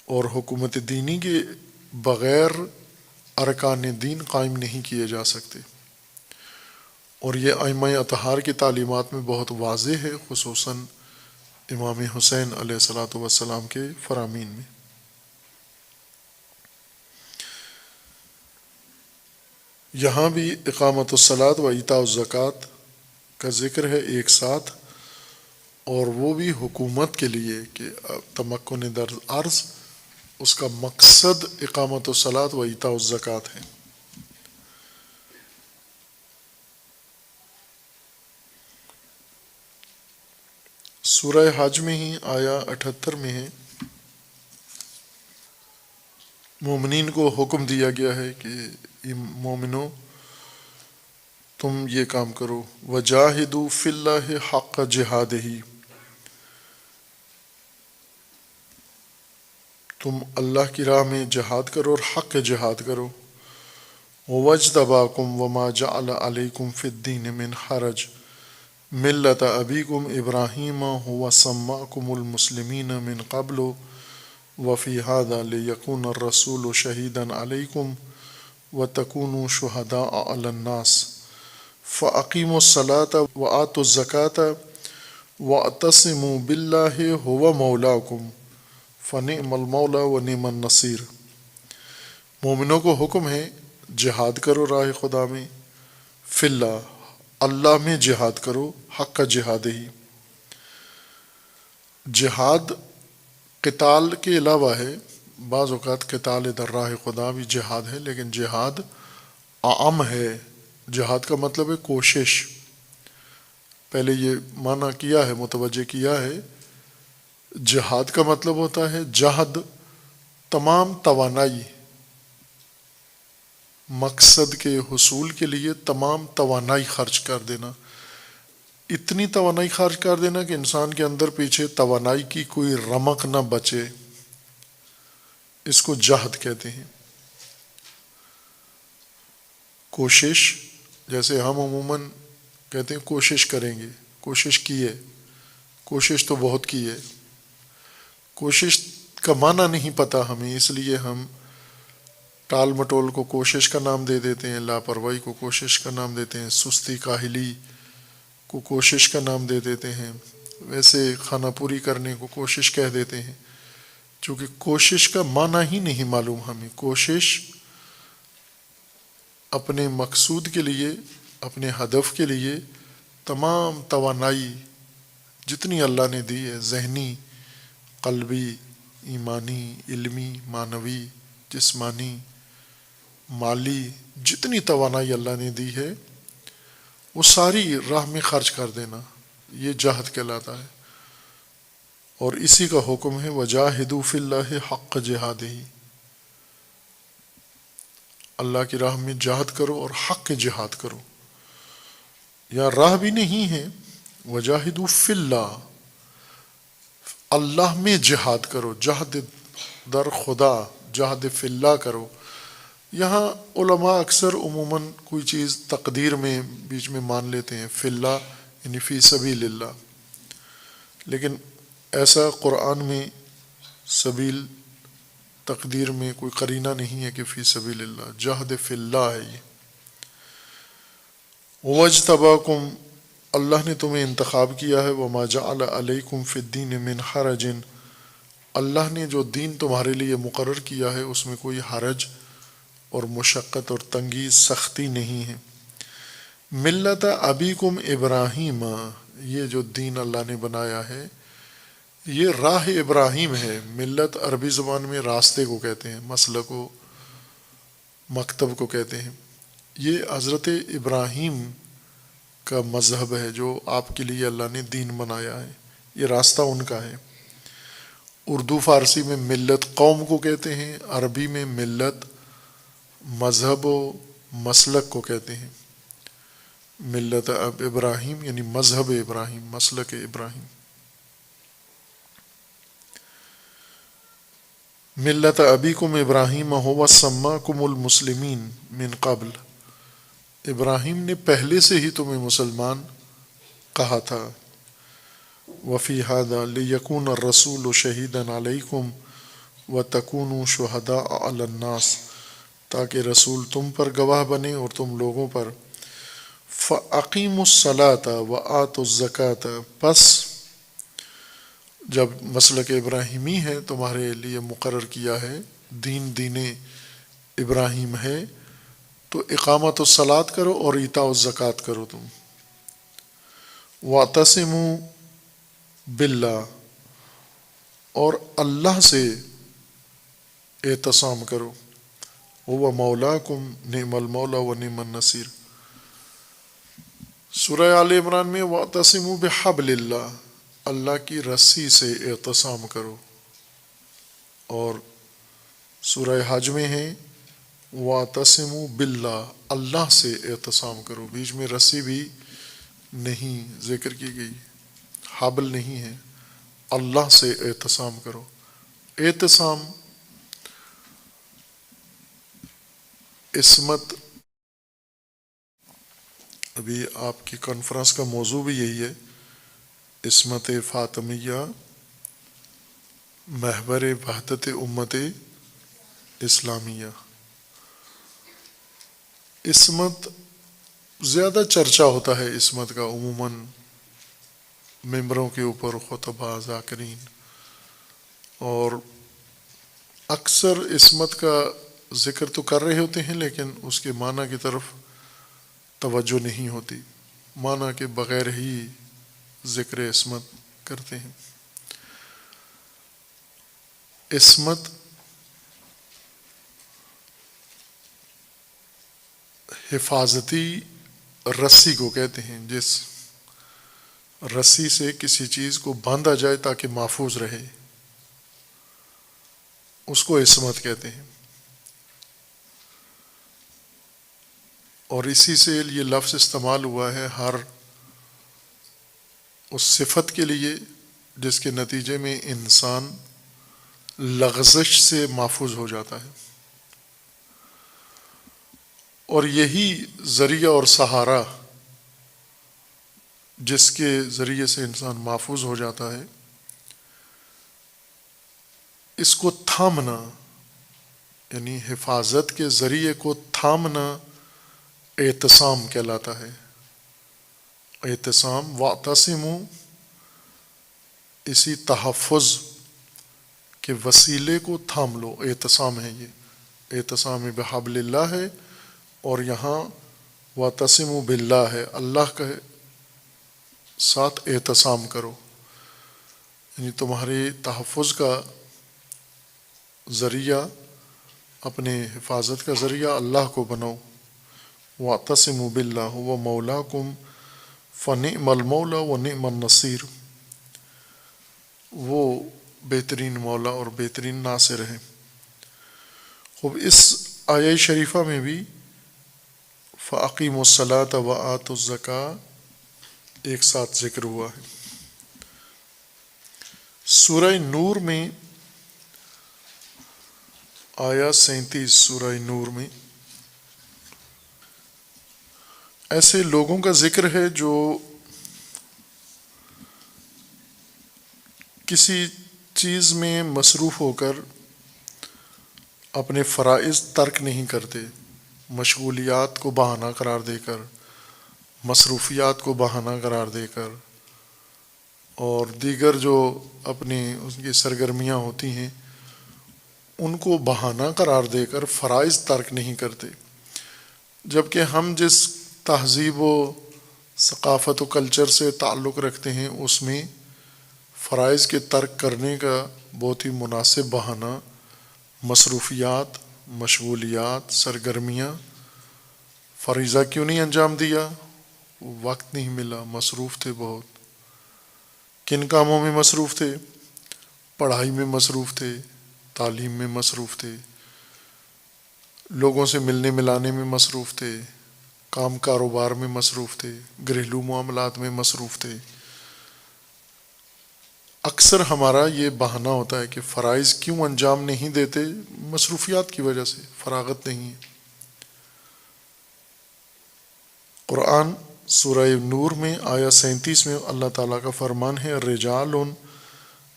اور حکومت دینی کے بغیر ارکان دین قائم نہیں کیے جا سکتے، اور یہ ائمہ اطہار کی تعلیمات میں بہت واضح ہے، خصوصاً امام حسین علیہ الصلاۃ والسلام کے فرامین میں۔ یہاں بھی اقامت الصلاۃ و ایتاء الزکوٰۃ کا ذکر ہے ایک ساتھ، اور وہ بھی حکومت کے لیے کہ تمکن در ارض، اس کا مقصد اقامت الصلاۃ و ایتاء الزکوٰۃ ہے۔ سورہ حج میں ہی آیا 78 میں ہے، مومنین کو حکم دیا گیا ہے کہ مومنو تم یہ کام کرو، وجاہدوا فی اللہ حق جہادہ، تم اللہ کی راہ میں جہاد کرو اور حق جہاد کرو۔ وَاجْتَبَاكُمْ وَمَا جَعَلَ عَلَيْكُمْ فِي الدِّينِ مِنْ حَرَجٍ مِلَّةَ أَبِيكُمْ إِبْرَاهِيمَ هُوَ سَمَّاكُمُ الْمُسْلِمِينَ مِنْ قَبْلُ وَفِي هَذَا لِيَكُونَ الرَّسُولُ شَهِيدًا عَلَيْكُمْ وَتَكُونُوا شُهَدَاءَ عَلَى النَّاسِ فَأَقِيمُوا الصَّلَاةَ وَآتُوا الزَّكَاةَ وَاعْتَصِمُوا بِاللَّهِ هُوَ مَوْلَاكُمْ فَنِعْمَ الْمَوْلَى وَنِعْمَ النَّصِيرُ۔ مومنوں کو حکم ہے جہاد کرو راہ خدا میں، فی اللہ میں جہاد کرو، حق کا جہاد ہی۔ جہاد قتال کے علاوہ ہے، بعض اوقات قتال در راہ خدا بھی جہاد ہے، لیکن جہاد عام ہے۔ جہاد کا مطلب ہے کوشش، پہلے یہ معنی کیا ہے، متوجہ کیا ہے۔ جہاد کا مطلب ہوتا ہے جہد، تمام توانائی، مقصد کے حصول کے لیے تمام توانائی خرچ کر دینا، اتنی توانائی خرچ کر دینا کہ انسان کے اندر پیچھے توانائی کی کوئی رمق نہ بچے، اس کو جہد کہتے ہیں۔ کوشش، جیسے ہم عموماً کہتے ہیں کوشش کریں گے، کوشش کی ہے، کوشش تو بہت کی ہے، کوشش کا معنی نہیں پتہ ہمیں، اس لیے ہم ٹال مٹول کو کوشش کا نام دے دیتے ہیں، لاپرواہی کو کوشش کا نام دیتے ہیں، سستی کاہلی کو کوشش کا نام دے دیتے ہیں، ویسے خانہ پوری کرنے کو کوشش کہہ دیتے ہیں، چونکہ کوشش کا معنی ہی نہیں معلوم ہمیں۔ کوشش اپنے مقصود کے لیے، اپنے ہدف کے لیے تمام توانائی جتنی اللہ نے دی ہے، ذہنی، قلبی، ایمانی، علمی، معنوی، جسمانی، مالی، جتنی توانائی اللہ نے دی ہے وہ ساری راہ میں خرچ کر دینا، یہ جہد کہلاتا ہے۔ اور اسی کا حکم ہے وجاہدوا فی اللہ حق جہادہ، اللہ کی راہ میں جہاد کرو اور حق جہاد کرو۔ یا راہ بھی نہیں ہے، وجاہدوا فی اللہ، اللہ میں جہاد کرو، جہد در خدا، جہد فی اللہ کرو۔ یہاں علماء اکثر عموماً کوئی چیز تقدیر میں بیچ میں مان لیتے ہیں، فی اللہ یعنی فی سبیل اللہ، لیکن ایسا قرآن میں سبیل تقدیر میں کوئی قرینہ نہیں ہے کہ فی سبیل اللہ، جہد فی اللہ ہے یہ۔ وَاجْتَبَاكُمْ، اللہ نے تمہیں انتخاب کیا ہے، وَمَا جَعَلَ عَلَيْكُمْ فِي الدِّينِ مِنْ حَرَجٍ، اللہ نے جو دین تمہارے لیے مقرر کیا ہے اس میں کوئی حرج اور مشقت اور تنگی، سختی نہیں ہے۔ ملت ابیکم ابراہیم، یہ جو دین اللہ نے بنایا ہے یہ راہ ابراہیم ہے۔ ملت عربی زبان میں راستے کو کہتے ہیں، مسلک کو، مکتب کو کہتے ہیں۔ یہ حضرت ابراہیم کا مذہب ہے جو آپ کے لیے اللہ نے دین بنایا ہے، یہ راستہ ان کا ہے۔ اردو فارسی میں ملت قوم کو کہتے ہیں، عربی میں ملت مذہب و مسلک کو کہتے ہیں۔ ملت ابراہیم یعنی مذہب ابراہیم، مسلک ابراہیم۔ ملت ابیکم ابراہیم هو سماکم المسلمین من قبل، ابراہیم نے پہلے سے ہی تمہیں مسلمان کہا تھا۔ وفی ھذا لیکون الرسول شہیدا علیکم وتکونوا شہداء علی الناس، تاکہ رسول تم پر گواہ بنے اور تم لوگوں پر۔ فاقیموا الصلاۃ وآتوا الزکاۃ، پس جب مسلک ابراہیمی ہے تمہارے لیے مقرر کیا ہے، دین ابراہیم ہے، تو اقامت الصلاۃ کرو اور ایتاء الزکوٰۃ کرو تم۔ واعتصموا باللہ، اور اللہ سے اعتصام کرو، هو مولاکم نعم المولا و نعم النصیر۔ سورہ آل عمران میں واعتصموا بحبل اللہ، اللہ کی رسی سے اعتصام کرو، اور سورہ حج میں ہے واعتصموا باللہ، اللہ سے اعتصام کرو، بیچ میں رسی بھی نہیں ذکر کی گئی، حبل نہیں ہے، اللہ سے اعتصام کرو۔ اعتصام، عصمت، ابھی آپ کی کانفرنس کا موضوع بھی یہی ہے، عصمت فاطمیہ محور وحدت امت اسلامیہ۔ عصمت زیادہ چرچا ہوتا ہے، عصمت کا عموماً ممبروں کے اوپر خطباء، ذاکرین، اور اکثر عصمت کا ذکر تو کر رہے ہوتے ہیں لیکن اس کے معنی کی طرف توجہ نہیں ہوتی، معنی کے بغیر ہی ذکر عصمت کرتے ہیں۔ عصمت حفاظتی رسی کو کہتے ہیں، جس رسی سے کسی چیز کو باندھا جائے تاکہ محفوظ رہے، اس کو عصمت کہتے ہیں۔ اور اسی سے یہ لفظ استعمال ہوا ہے ہر اس صفت کے لیے جس کے نتیجے میں انسان لغزش سے محفوظ ہو جاتا ہے، اور یہی ذریعہ اور سہارا جس کے ذریعے سے انسان محفوظ ہو جاتا ہے، اس کو تھامنا، یعنی حفاظت کے ذریعے کو تھامنا اعتصام کہلاتا ہے۔ اعتصام، واعتصموا، اسی تحفظ کے وسیلے کو تھام لو، اعتصام ہے یہ، اعتصام بحبل اللہ ہے، اور یہاں واعتصموا باللہ ہے، اللہ کے ساتھ اعتصام کرو، یعنی تمہاری تحفظ کا ذریعہ، اپنے حفاظت کا ذریعہ اللہ کو بناؤ۔ واعتصموا باللہ هو مولاکم فنعم المولا ونعم النصیر، وہ بہترین مولا اور بہترین ناصر ہے۔ خوب، اس آیہ شریفہ میں بھی فَأَقِیمُوا الصَّلَاةَ وَآتُوا الزَّکَاةَ ایک ساتھ ذکر ہوا ہے۔ سورہ نور میں آیا 37 سورہ نور میں ایسے لوگوں کا ذکر ہے جو کسی چیز میں مصروف ہو کر اپنے فرائض ترک نہیں کرتے، مشغولیات کو بہانہ قرار دے کر، مصروفیات کو بہانہ قرار دے کر، اور دیگر جو اپنی ان کی سرگرمیاں ہوتی ہیں ان کو بہانہ قرار دے کر فرائض ترک نہیں کرتے، جبکہ ہم جس تہذیب و ثقافت و کلچر سے تعلق رکھتے ہیں اس میں فرائض کے ترک کرنے کا بہت ہی مناسب بہانہ مصروفیات، مشغولیات، سرگرمیاں۔ فریضہ کیوں نہیں انجام دیا؟ وقت نہیں ملا، مصروف تھے بہت۔ کن کاموں میں مصروف تھے؟ پڑھائی میں مصروف تھے، تعلیم میں مصروف تھے، لوگوں سے ملنے ملانے میں مصروف تھے، کام کاروبار میں مصروف تھے، گھریلو معاملات میں مصروف تھے۔ اکثر ہمارا یہ بہانہ ہوتا ہے کہ فرائض کیوں انجام نہیں دیتے؟ مصروفیات کی وجہ سے، فراغت نہیں ہے۔ قرآن سورہ نور میں آیا 37 میں اللہ تعالیٰ کا فرمان ہے، رجال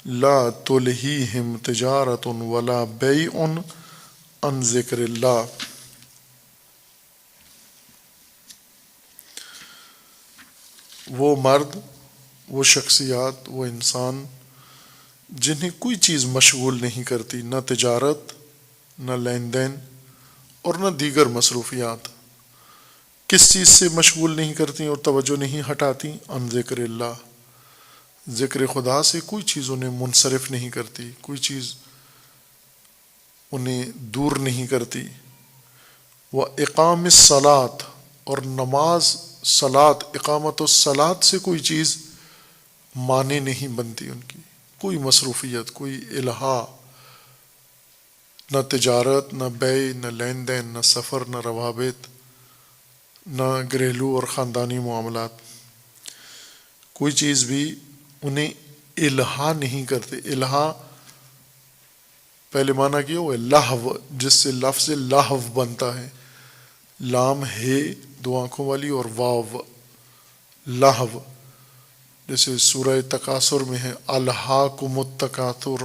لا تلہیہم تجارت ولا بیع عن ذکر اللہ، وہ مرد، وہ شخصیات، وہ انسان جنہیں کوئی چیز مشغول نہیں کرتی، نہ تجارت، نہ لین دین، اور نہ دیگر مصروفیات، کس چیز سے مشغول نہیں کرتی اور توجہ نہیں ہٹاتی؟ عن ذکر اللہ، ذکر خدا سے کوئی چیز انہیں منصرف نہیں کرتی، کوئی چیز انہیں دور نہیں کرتی۔ وَإِقَامِ الصَّلَاةِ، اور نماز، صلاۃ، اقامت الصلاۃ سے کوئی چیز معنی نہیں بنتی ان کی، کوئی مصروفیت، کوئی الہا، نہ تجارت، نہ بیع، نہ لین دین، نہ سفر، نہ روابط، نہ گھریلو اور خاندانی معاملات، کوئی چیز بھی انہیں الہا نہیں کرتے۔ الہا پہلے معنی کیا ہوا ہے لہو، جس سے لفظ لہو بنتا ہے، لام ہے دو آنکھوں والی اور واو، لہو، جیسے سورہ تکاثر میں ہے الہاکم التکاثر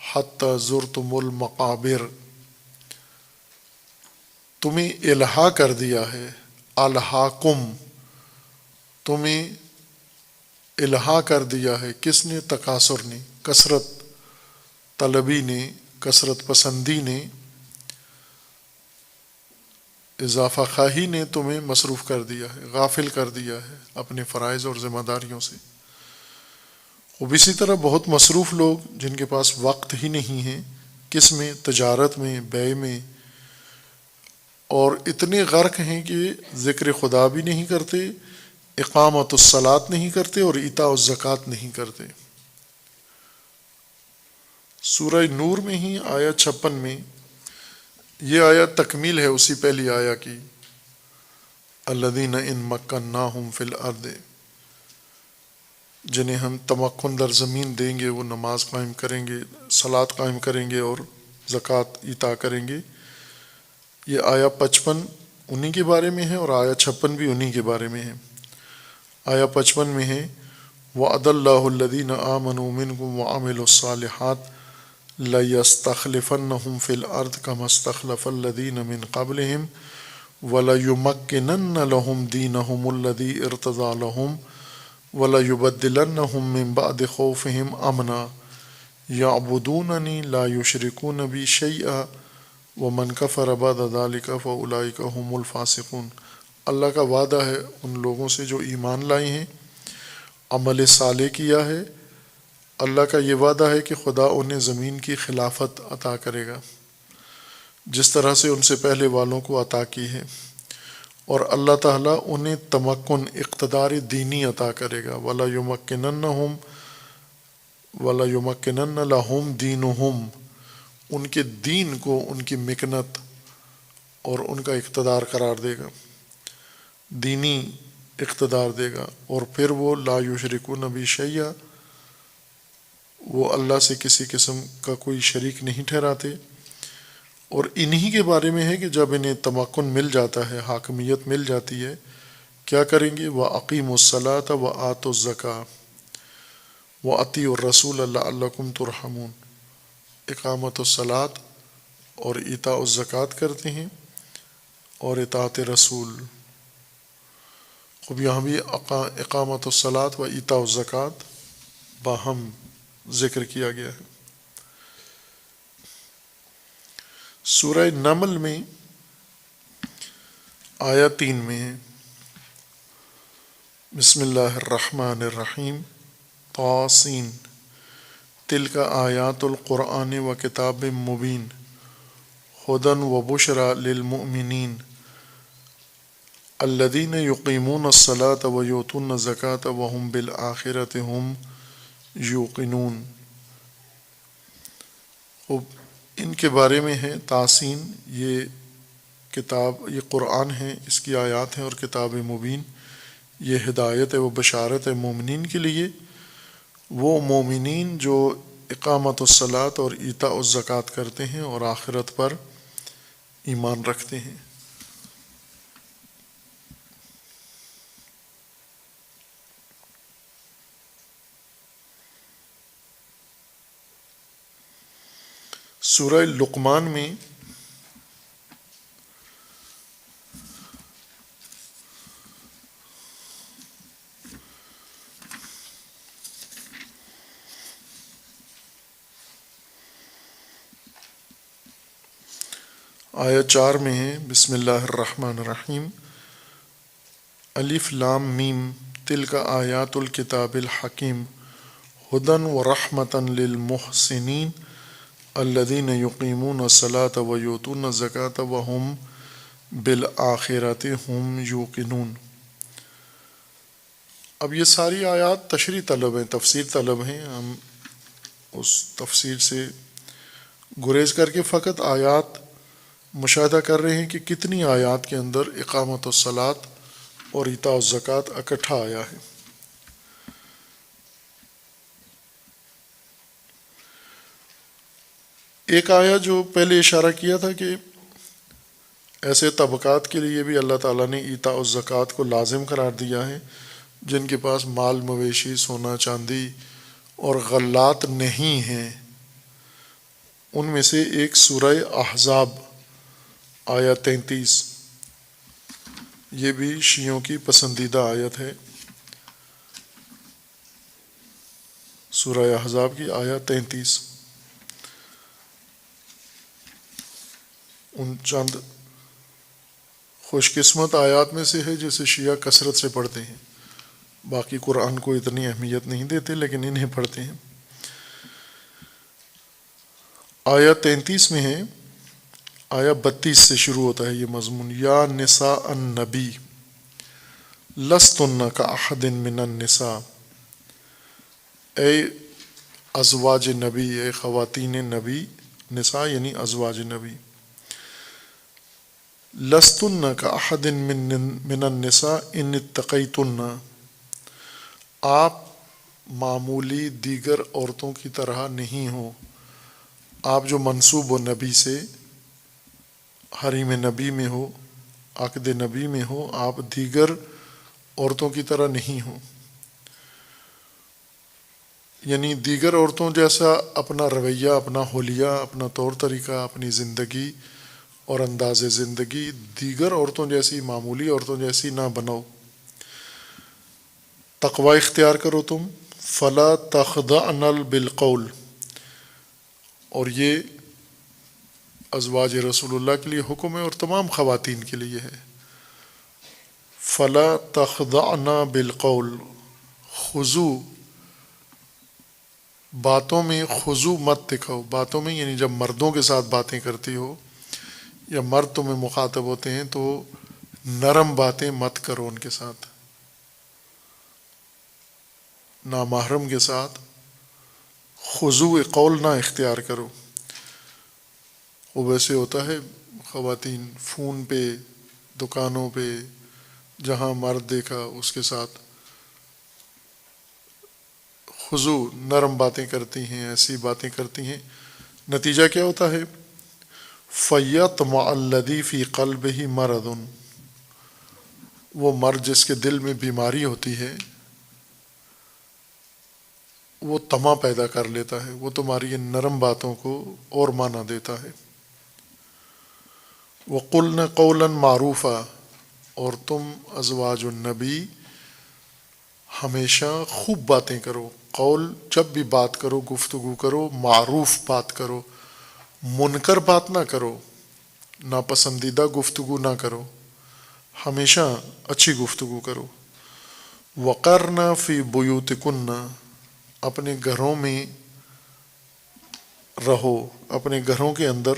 حتی زرتم المقابر، تمہیں الہا کر دیا ہے، الہاکم، تمہیں الہا کر دیا ہے، کس نے؟ تکاثر نے، کثرت طلبی نے، کثرت پسندی نے، اضافہ خواہی نے تمہیں مصروف کر دیا ہے، غافل کر دیا ہے اپنے فرائض اور ذمہ داریوں سے۔ اب اسی طرح بہت مصروف لوگ جن کے پاس وقت ہی نہیں ہے، کس میں؟ تجارت میں، بیع میں، اور اتنے غرق ہیں کہ ذکر خدا بھی نہیں کرتے، اقامت الصلاۃ نہیں کرتے، اور ایتاء الزکوٰۃ نہیں کرتے۔ سورہ نور میں ہی آیا 56 میں، یہ آیا تکمیل ہے اسی پہلی آیا کی، الذین ان مکناہم فی الارض، جنہیں ہم تمکن در زمین دیں گے وہ نماز قائم کریں گے، صلاۃ قائم کریں گے اور زکوٰۃ عطا کریں گے۔ یہ آیا 55 انہی کے بارے میں ہے اور آیا 56 بھی انہی کے بارے میں ہے۔ آیا 55 میں ہے وعد اللہ الذین آمنوا منکم وعملوا الصالحات لَيَسْتَخْلِفَنَّهُمْ فِي الْأَرْضِ كَمَا اسْتَخْلَفَ الَّذِينَ مِنْ قَبْلِهِمْ وَلَيُمَكِّنَنَّ لَهُمْ دِينَهُمُ الَّذِي ارْتَضَىٰ لَهُمْ وَلَيُبَدِّلَنَّهُمْ مِنْ بَعْدِ خَوْفِهِمْ أَمْنًا يَعْبُدُونَنِي لَا يُشْرِكُونَ بِي شَيْئًا وَمَنْ كَفَرَ بَعْدَ ذَلِكَ فَأُولَٰئِكَ هُمُ الْفَاسِقُونَ۔ اللہ کا وعدہ ہے ان لوگوں سے جو ایمان لائے ہیں، عمل صالح کیا ہے۔ اللہ کا یہ وعدہ ہے کہ خدا انہیں زمین کی خلافت عطا کرے گا جس طرح سے ان سے پہلے والوں کو عطا کی ہے، اور اللہ تعالیٰ انہیں تمکن اقتدار دینی عطا کرے گا۔ وَلَيُمَكِّنَنَّ لَهُمْ دِينُهُمْ، ان کے دین کو ان کی مکنت اور ان کا اقتدار قرار دے گا، دینی اقتدار دے گا۔ اور پھر وہ لا یشرکون بی شیئا، وہ اللہ سے کسی قسم کا کوئی شریک نہیں ٹھہراتے۔ اور انہی کے بارے میں ہے کہ جب انہیں تمکن مل جاتا ہے، حاکمیت مل جاتی ہے، کیا کریں گے؟ وَأَقِیمُوا الصَّلَاةَ وَآتُوا الزَّکَاةَ وَأَطِیعُوا الرَّسُولَ لَعَلَّکُمْ تُرْحَمُونَ، اقامت الصلاۃ اور ایتاء الزکوٰۃ کرتے ہیں اور اطاعت رسول۔ خوب یہاں بھی اقامت الصلاۃ و ایتاء الزکوٰۃ باہم ذکر کیا گیا ہے۔ سورہ نمل میں آیا 3 میں ہے بسم اللہ الرحمن الرحیم طاسین تلک آیات القرآن و کتاب مبین ہدی و بشری للمؤمنین الذین یقیمون الصلاۃ و یؤتون الزکاۃ وہم بالآخرۃ ہم یوقنون۔ ان کے بارے میں ہے طاسین، یہ کتاب، یہ قرآن ہے، اس کی آیات ہیں، اور کتاب مبین، یہ ہدایت ہے و بشارت ہے مومنین کے لیے، وہ مومنین جو اقامت الصلاۃ اور ایتاء الزکوٰۃ کرتے ہیں اور آخرت پر ایمان رکھتے ہیں۔ سورہ لقمان میں آیت 4 میں ہے بسم اللہ الرحمن الرحیم الف لام میم تلک آیات الکتاب الحکیم ہدی و رحمۃ للمحسنین الذین یقیمون الصلاۃ و یؤتون الزکاۃ وہم بالآخرۃ ہم یوقنون۔ اب یہ ساری آیات تشریح طلب ہیں، تفسیر طلب ہیں، ہم اس تفسیر سے گریز کر کے فقط آیات مشاہدہ کر رہے ہیں کہ کتنی آیات کے اندر اقامت الصلاۃ اور ایتاء الزکوٰۃ اکٹھا آیا ہے۔ ایک آیا جو پہلے اشارہ کیا تھا کہ ایسے طبقات کے لیے بھی اللہ تعالیٰ نے ایتاء الزکوٰۃ کو لازم قرار دیا ہے جن کے پاس مال مویشی، سونا چاندی اور غلات نہیں ہیں۔ ان میں سے ایک سورہ احزاب آیا 33، یہ بھی شیعوں کی پسندیدہ آیت ہے۔ سورہ احزاب کی آیا 33 ان چند خوش قسمت آیات میں سے ہے جسے شیعہ کثرت سے پڑھتے ہیں، باقی قرآن کو اتنی اہمیت نہیں دیتے لیکن انہیں پڑھتے ہیں۔ آیا 33 میں ہے، آیا 32 سے شروع ہوتا ہے یہ مضمون، یا نساء النبی لستن کاحد من النساء، اے ازواج نبی، اے خواتین نبی، نساء یعنی ازواج نبی، لستن کاحد من النساء ان اتقیتن، آپ معمولی دیگر عورتوں کی طرح نہیں ہوں. آپ جو منسوب ہو نبی سے، حریم نبی میں ہو، عقد نبی میں ہو، آپ دیگر عورتوں کی طرح نہیں ہوں. یعنی دیگر عورتوں جیسا اپنا رویہ، اپنا حلیہ، اپنا طور طریقہ، اپنی زندگی اور انداز زندگی دیگر عورتوں جیسی، معمولی عورتوں جیسی نہ بناؤ. تقوی اختیار کرو تم. فلا تخضعن بالقول، اور یہ ازواج رسول اللہ کے لیے حکم ہے اور تمام خواتین کے لیے ہے. فلا تخضعن بالقول، خضوع، باتوں میں خضوع مت دکھاؤ. باتوں میں یعنی جب مردوں کے ساتھ باتیں کرتی ہو یا مرد تمہیں مخاطب ہوتے ہیں تو نرم باتیں مت کرو ان کے ساتھ. نامحرم کے ساتھ خضوع قول نہ اختیار کرو. وہ ویسے ہوتا ہے خواتین فون پہ، دکانوں پہ، جہاں مرد دیکھا اس کے ساتھ خضوع نرم باتیں کرتی ہیں، ایسی باتیں کرتی ہیں. نتیجہ کیا ہوتا ہے؟ فَيَطْمَعَ الَّذِي فِي قَلْبِهِ مَرَضٌ، وہ مرد جس کے دل میں بیماری ہوتی ہے وہ طمع پیدا کر لیتا ہے، وہ تمہاری ان نرم باتوں کو اور معنی دیتا ہے. وَقُلْنَ قَوْلًا مَعْرُوفًا، اور تم ازواج النبی ہمیشہ خوب باتیں کرو. قول، جب بھی بات کرو، گفتگو کرو، معروف بات کرو، منکر بات نہ کرو، ناپسندیدہ گفتگو نہ کرو، ہمیشہ اچھی گفتگو کرو. وَقَرْنَ فِي بُيُوتِكُنَّ، اپنے گھروں میں رہو، اپنے گھروں کے اندر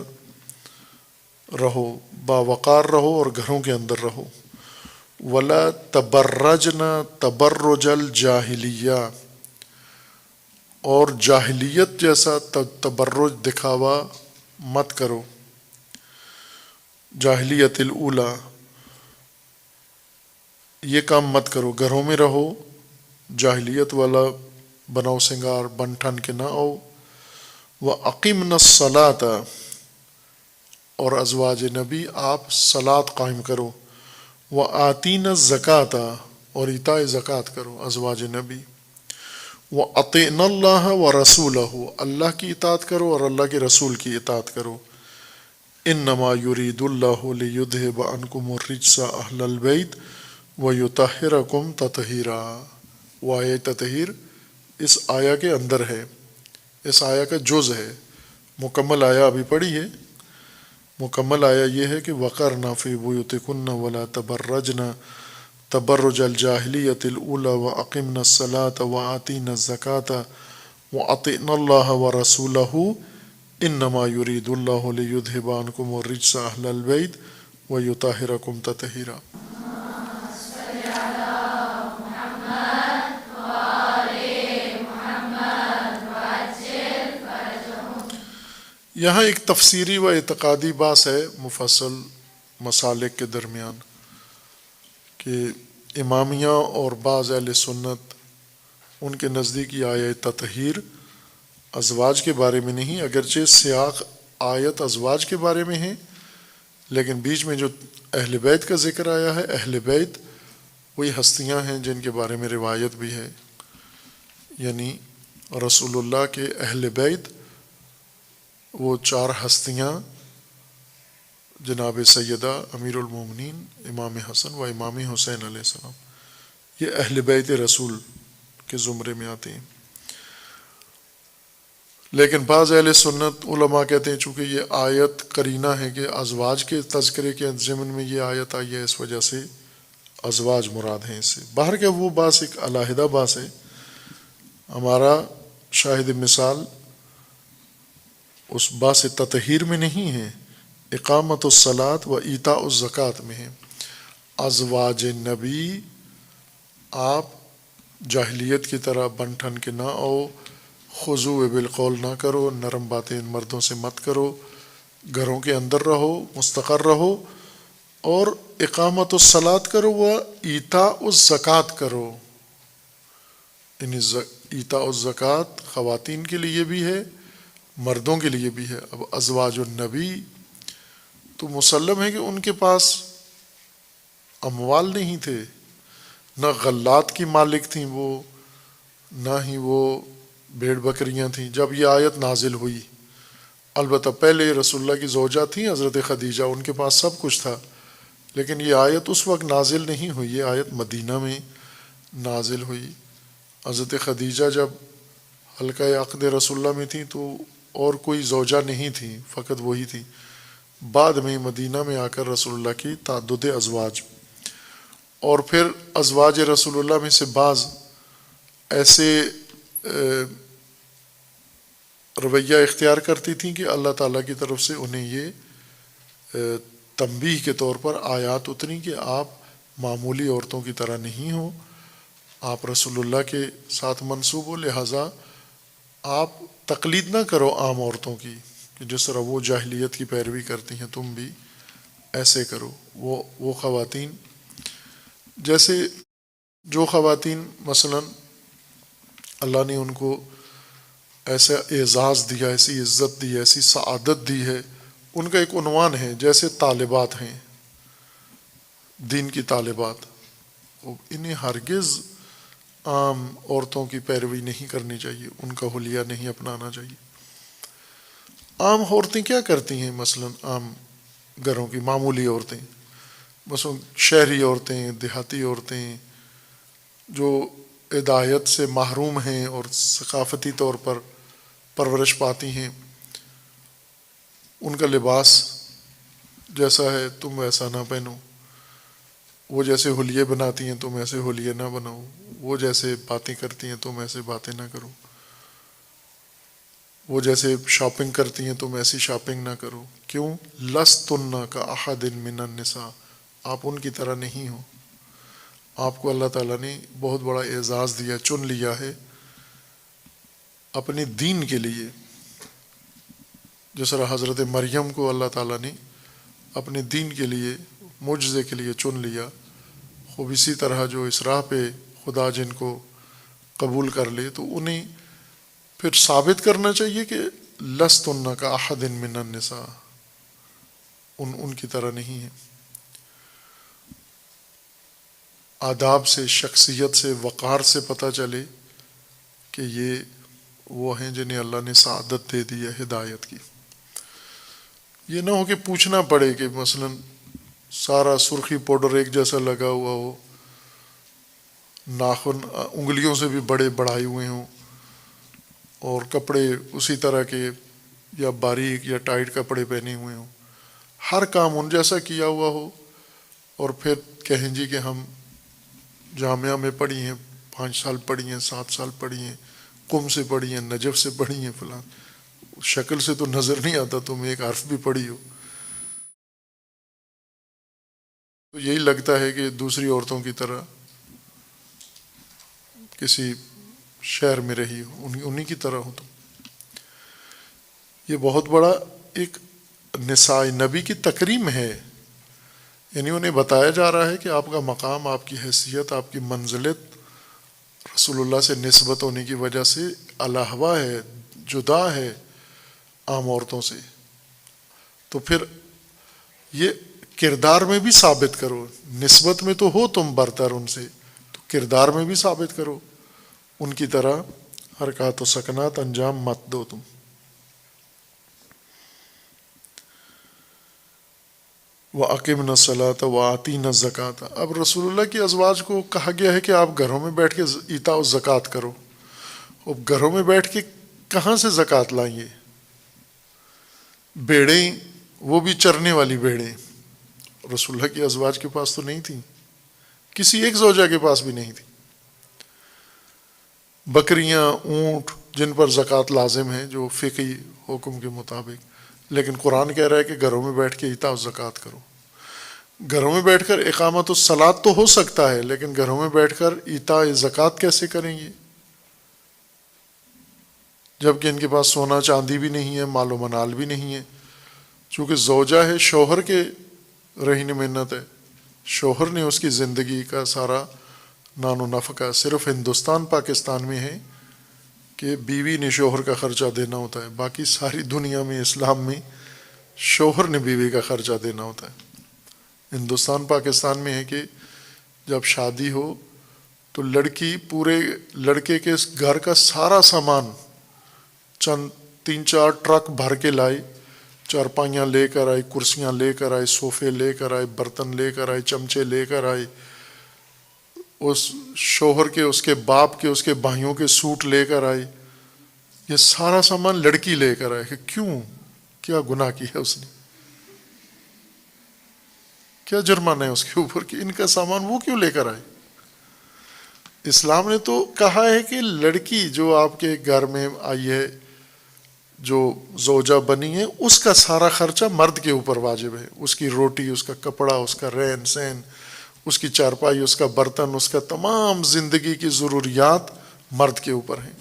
رہو، باوقار رہو اور گھروں کے اندر رہو. وَلَا تَبَرَّجْنَ تَبَرُّجَ الْجَاهِلِيَّةِ، اور جاہلیت جیسا تبرج دکھاوا مت کرو. جاہلیت الاولی، یہ کام مت کرو. گھروں میں رہو، جاہلیت والا بناؤ سنگار بن ٹھن کے نہ آؤ. وَأَقِمْنَ الصَّلَاةَ، اور ازواج نبی آپ صلاۃ قائم کرو. وَآتِينَ الزَّكَاةَ، اور ایتاء زکوٰۃ کرو ازواج نبی. وَأَطِعْنَ اللَّهَ وَرَسُولَهُ، اللہ کی اطاعت کرو اور اللہ کے رسول کی اطاعت کرو. إِنَّمَا يُرِيدُ اللَّهُ لِيُذْهِبَ عَنْكُمُ الرِّجْسَ أَهْلَ الْبَيْتِ وَيُطَهِّرَكُمْ تَطْهِيرًا. وہ آیہ تطہیر اس آیہ کے اندر ہے، اس آیہ کا جز ہے. مکمل آیہ ابھی پڑھی ہے. مکمل آیہ یہ ہے کہ وَقَرْنَ فِي بُيُوتِكُنَّ وَلَا تَبَرَّجْنَ تَبَرُّجَ الْجَاهِلِيَّةِ الْأُولَىٰ وَأَقِمْنَ الصَّلَاةَ وَآتِينَ الزَّكَاةَ وَأَطِعْنَ اللَّهَ وَرَسُولَهُ إِنَّمَا يُرِيدُ اللَّهُ لِيُذْهِبَ عَنْكُمُ الرِّجْسَ أَهْلَ الْبَيْتِ وَيُطَهِّرَكُمْ تَطْهِيرًا. یہاں ایک تفسیری و اعتقادی بحث ہے مفصل مسالک کے درمیان کہ امامیہ اور بعض اہل سنت ان کے نزدیک یہ آیت تطہیر ازواج کے بارے میں نہیں، اگرچہ سیاق آیت ازواج کے بارے میں ہے، لیکن بیچ میں جو اہل بیت کا ذکر آیا ہے، اہل بیت وہی ہستیاں ہیں جن کے بارے میں روایت بھی ہے. یعنی رسول اللہ کے اہل بیت وہ 4 ہستیاں، جناب سیدہ امیر المومنین امام حسن و امام حسین علیہ السلام، یہ اہل بیت رسول کے زمرے میں آتے ہیں. لیکن بعض اہل سنت علماء کہتے ہیں چونکہ یہ آیت قرینہ ہے کہ ازواج کے تذکرے کے ضمن میں یہ آیت آئی ہے، اس وجہ سے ازواج مراد ہیں اس سے. باہر کے وہ بات ایک علیحدہ بات ہے. ہمارا شاہد مثال اس باس تطہیر میں نہیں ہے، اقامت الصلاۃ و ایتاء الزکوٰۃ میں ہے. ازواج نبی آپ جاہلیت کی طرح بن ٹھن کے نہ آؤ، خضوع بالقول نہ کرو، نرم باتیں مردوں سے مت کرو، گھروں کے اندر رہو، مستقر رہو، اور اقامت الصلاۃ کرو و ایتاء الزکوٰۃ کرو. یعنی ایتاء الزکوٰۃ خواتین کے لیے بھی ہے، مردوں کے لیے بھی ہے۔ اب ازواج النبی تو مسلم ہے کہ ان کے پاس اموال نہیں تھے، نہ غلات کی مالک تھیں وہ، نہ ہی وہ بھیڑ بکریاں تھیں جب یہ آیت نازل ہوئی۔ البتہ پہلے رسول اللہ کی زوجہ تھیں حضرت خدیجہ، ان کے پاس سب کچھ تھا، لیکن یہ آیت اس وقت نازل نہیں ہوئی، یہ آیت مدینہ میں نازل ہوئی۔ حضرت خدیجہ جب حلقہ عقد رسول اللہ میں تھیں تو اور کوئی زوجہ نہیں تھی، فقط وہی تھی۔ بعد میں مدینہ میں آ کر رسول اللہ کی تعدد ازواج، اور پھر ازواج رسول اللہ میں سے بعض ایسے رویہ اختیار کرتی تھیں کہ اللہ تعالیٰ کی طرف سے انہیں یہ تنبیہ کے طور پر آیات اتری کہ آپ معمولی عورتوں کی طرح نہیں ہو، آپ رسول اللہ کے ساتھ منسوب ہو، لہٰذا آپ تقلید نہ کرو عام عورتوں کی، کہ جس طرح وہ جاہلیت کی پیروی کرتی ہیں تم بھی ایسے کرو۔ وہ خواتین، جیسے جو خواتین مثلا اللہ نے ان کو ایسا اعزاز دیا، ایسی عزت دی، ایسی سعادت دی ہے، ان کا ایک عنوان ہے، جیسے طالبات ہیں، دین کی طالبات، انہیں ہرگز عام عورتوں کی پیروی نہیں کرنی چاہیے، ان کا حلیہ نہیں اپنانا چاہیے۔ عام عورتیں کیا کرتی ہیں؟ مثلا عام گھروں کی معمولی عورتیں، مثلا شہری عورتیں، دیہاتی عورتیں جو ہدایت سے محروم ہیں اور ثقافتی طور پر پرورش پاتی ہیں، ان کا لباس جیسا ہے تم ویسا نہ پہنو، وہ جیسے حلیے بناتی ہیں تم ایسے حلیے نہ بناؤ، وہ جیسے باتیں کرتی ہیں تم ایسے باتیں نہ کرو، وہ جیسے شاپنگ کرتی ہیں تم ایسی شاپنگ نہ کرو۔ کیوں؟ لستن کاحد من النساء، آپ ان کی طرح نہیں ہو، آپ کو اللہ تعالیٰ نے بہت بڑا اعزاز دیا، چن لیا ہے اپنے دین کے لیے، جس طرح حضرت مریم کو اللہ تعالیٰ نے اپنے دین کے لیے، معجزے کے لیے چن لیا۔ خوب اسی طرح جو اس راہ پہ خدا جن کو قبول کر لے تو انہیں پھر ثابت کرنا چاہیے کہ لستن کاحد من النساء، ان کی طرح نہیں ہے۔ آداب سے، شخصیت سے، وقار سے پتہ چلے کہ یہ وہ ہیں جنہیں اللہ نے سعادت دے دی ہے ہدایت کی۔ یہ نہ ہو کہ پوچھنا پڑے کہ مثلا سارا سرخی پاؤڈر ایک جیسا لگا ہوا ہو، ناخن انگلیوں سے بھی بڑے بڑھائے ہوئے ہوں، اور کپڑے اسی طرح کے یا باریک یا ٹائٹ کپڑے پہنے ہوئے ہوں، ہر کام ان جیسا کیا ہوا ہو، اور پھر کہیں جی کہ ہم جامعہ میں پڑھی ہیں، 5 سال پڑھی ہیں، 7 سال پڑھی ہیں، قم سے پڑھی ہیں، نجف سے پڑھی ہیں، فلاں، شکل سے تو نظر نہیں آتا تم ایک حرف بھی پڑھی ہو، تو یہی لگتا ہے کہ دوسری عورتوں کی طرح کسی شہر میں رہی ہو، انہی کی طرح ہو تم۔ یہ بہت بڑا ایک نساء نبی کی تکریم ہے، یعنی انہیں بتایا جا رہا ہے کہ آپ کا مقام، آپ کی حیثیت، آپ کی منزلت رسول اللہ سے نسبت ہونے کی وجہ سے علیحدہ ہے، جدا ہے عام عورتوں سے۔ تو پھر یہ کردار میں بھی ثابت کرو، نسبت میں تو ہو تم برتر ان سے، تو کردار میں بھی ثابت کرو، ان کی طرح حرکات و سکنات انجام مت دو تم۔ وَأَقِمْنَ الصَّلَاةَ وَآتِينَ الزَّكَاةَ، اب رسول اللہ کی ازواج کو کہا گیا ہے کہ آپ گھروں میں بیٹھ کے ایتاء الزکوٰۃ کرو۔ اب گھروں میں بیٹھ کے کہاں سے زکوٰۃ لائیں گے؟ بھیڑیں، وہ بھی چرنے والی بھیڑیں رسول اللہ کی ازواج کے پاس تو نہیں تھیں، کسی ایک زوجہ کے پاس بھی نہیں تھی۔ بکریاں، اونٹ جن پر زکوٰۃ لازم ہے جو فقہی حکم کے مطابق، لیکن قرآن کہہ رہا ہے کہ گھروں میں بیٹھ کے ایتاء الزکوٰۃ کرو۔ گھروں میں بیٹھ کر اقامت الصلاۃ تو ہو سکتا ہے، لیکن گھروں میں بیٹھ کر ایتاء زکوٰۃ کیسے کریں گے جبکہ ان کے پاس سونا چاندی بھی نہیں ہے، مال و منال بھی نہیں ہے؟ چونکہ زوجہ ہے، شوہر کے رہن منت ہے، شوہر نے اس کی زندگی کا سارا نان و نفقہ صرف ہندوستان پاکستان میں ہے کہ بیوی نے شوہر کا خرچہ دینا ہوتا ہے، باقی ساری دنیا میں اسلام میں شوہر نے بیوی کا خرچہ دینا ہوتا ہے۔ ہندوستان پاکستان میں ہے کہ جب شادی ہو تو لڑکی پورے لڑکے کے گھر کا سارا سامان چند 3-4 ٹرک بھر کے لائے، چارپائیاں لے کر آئے، کرسیاں لے کر آئے، صوفے لے کر آئے، برتن لے کر آئے، چمچے لے کر آئے، اس شوہر کے، اس کے باپ کے، اس کے بھائیوں کے سوٹ لے کر آئے، یہ سارا سامان لڑکی لے کر آئے کہ کیوں؟ کیا گناہ کیا اس نے؟ کیا جرمانہ ہے اس کے اوپر کہ ان کا سامان وہ کیوں لے کر آئے؟ اسلام نے تو کہا ہے کہ لڑکی جو آپ کے گھر میں آئی ہے، جو زوجہ بنی ہے، اس کا سارا خرچہ مرد کے اوپر واجب ہے، اس کی روٹی، اس کا کپڑا، اس کا رہن سہن، اس کی چارپائی، اس کا برتن، اس کا تمام زندگی کی ضروریات مرد کے اوپر ہیں۔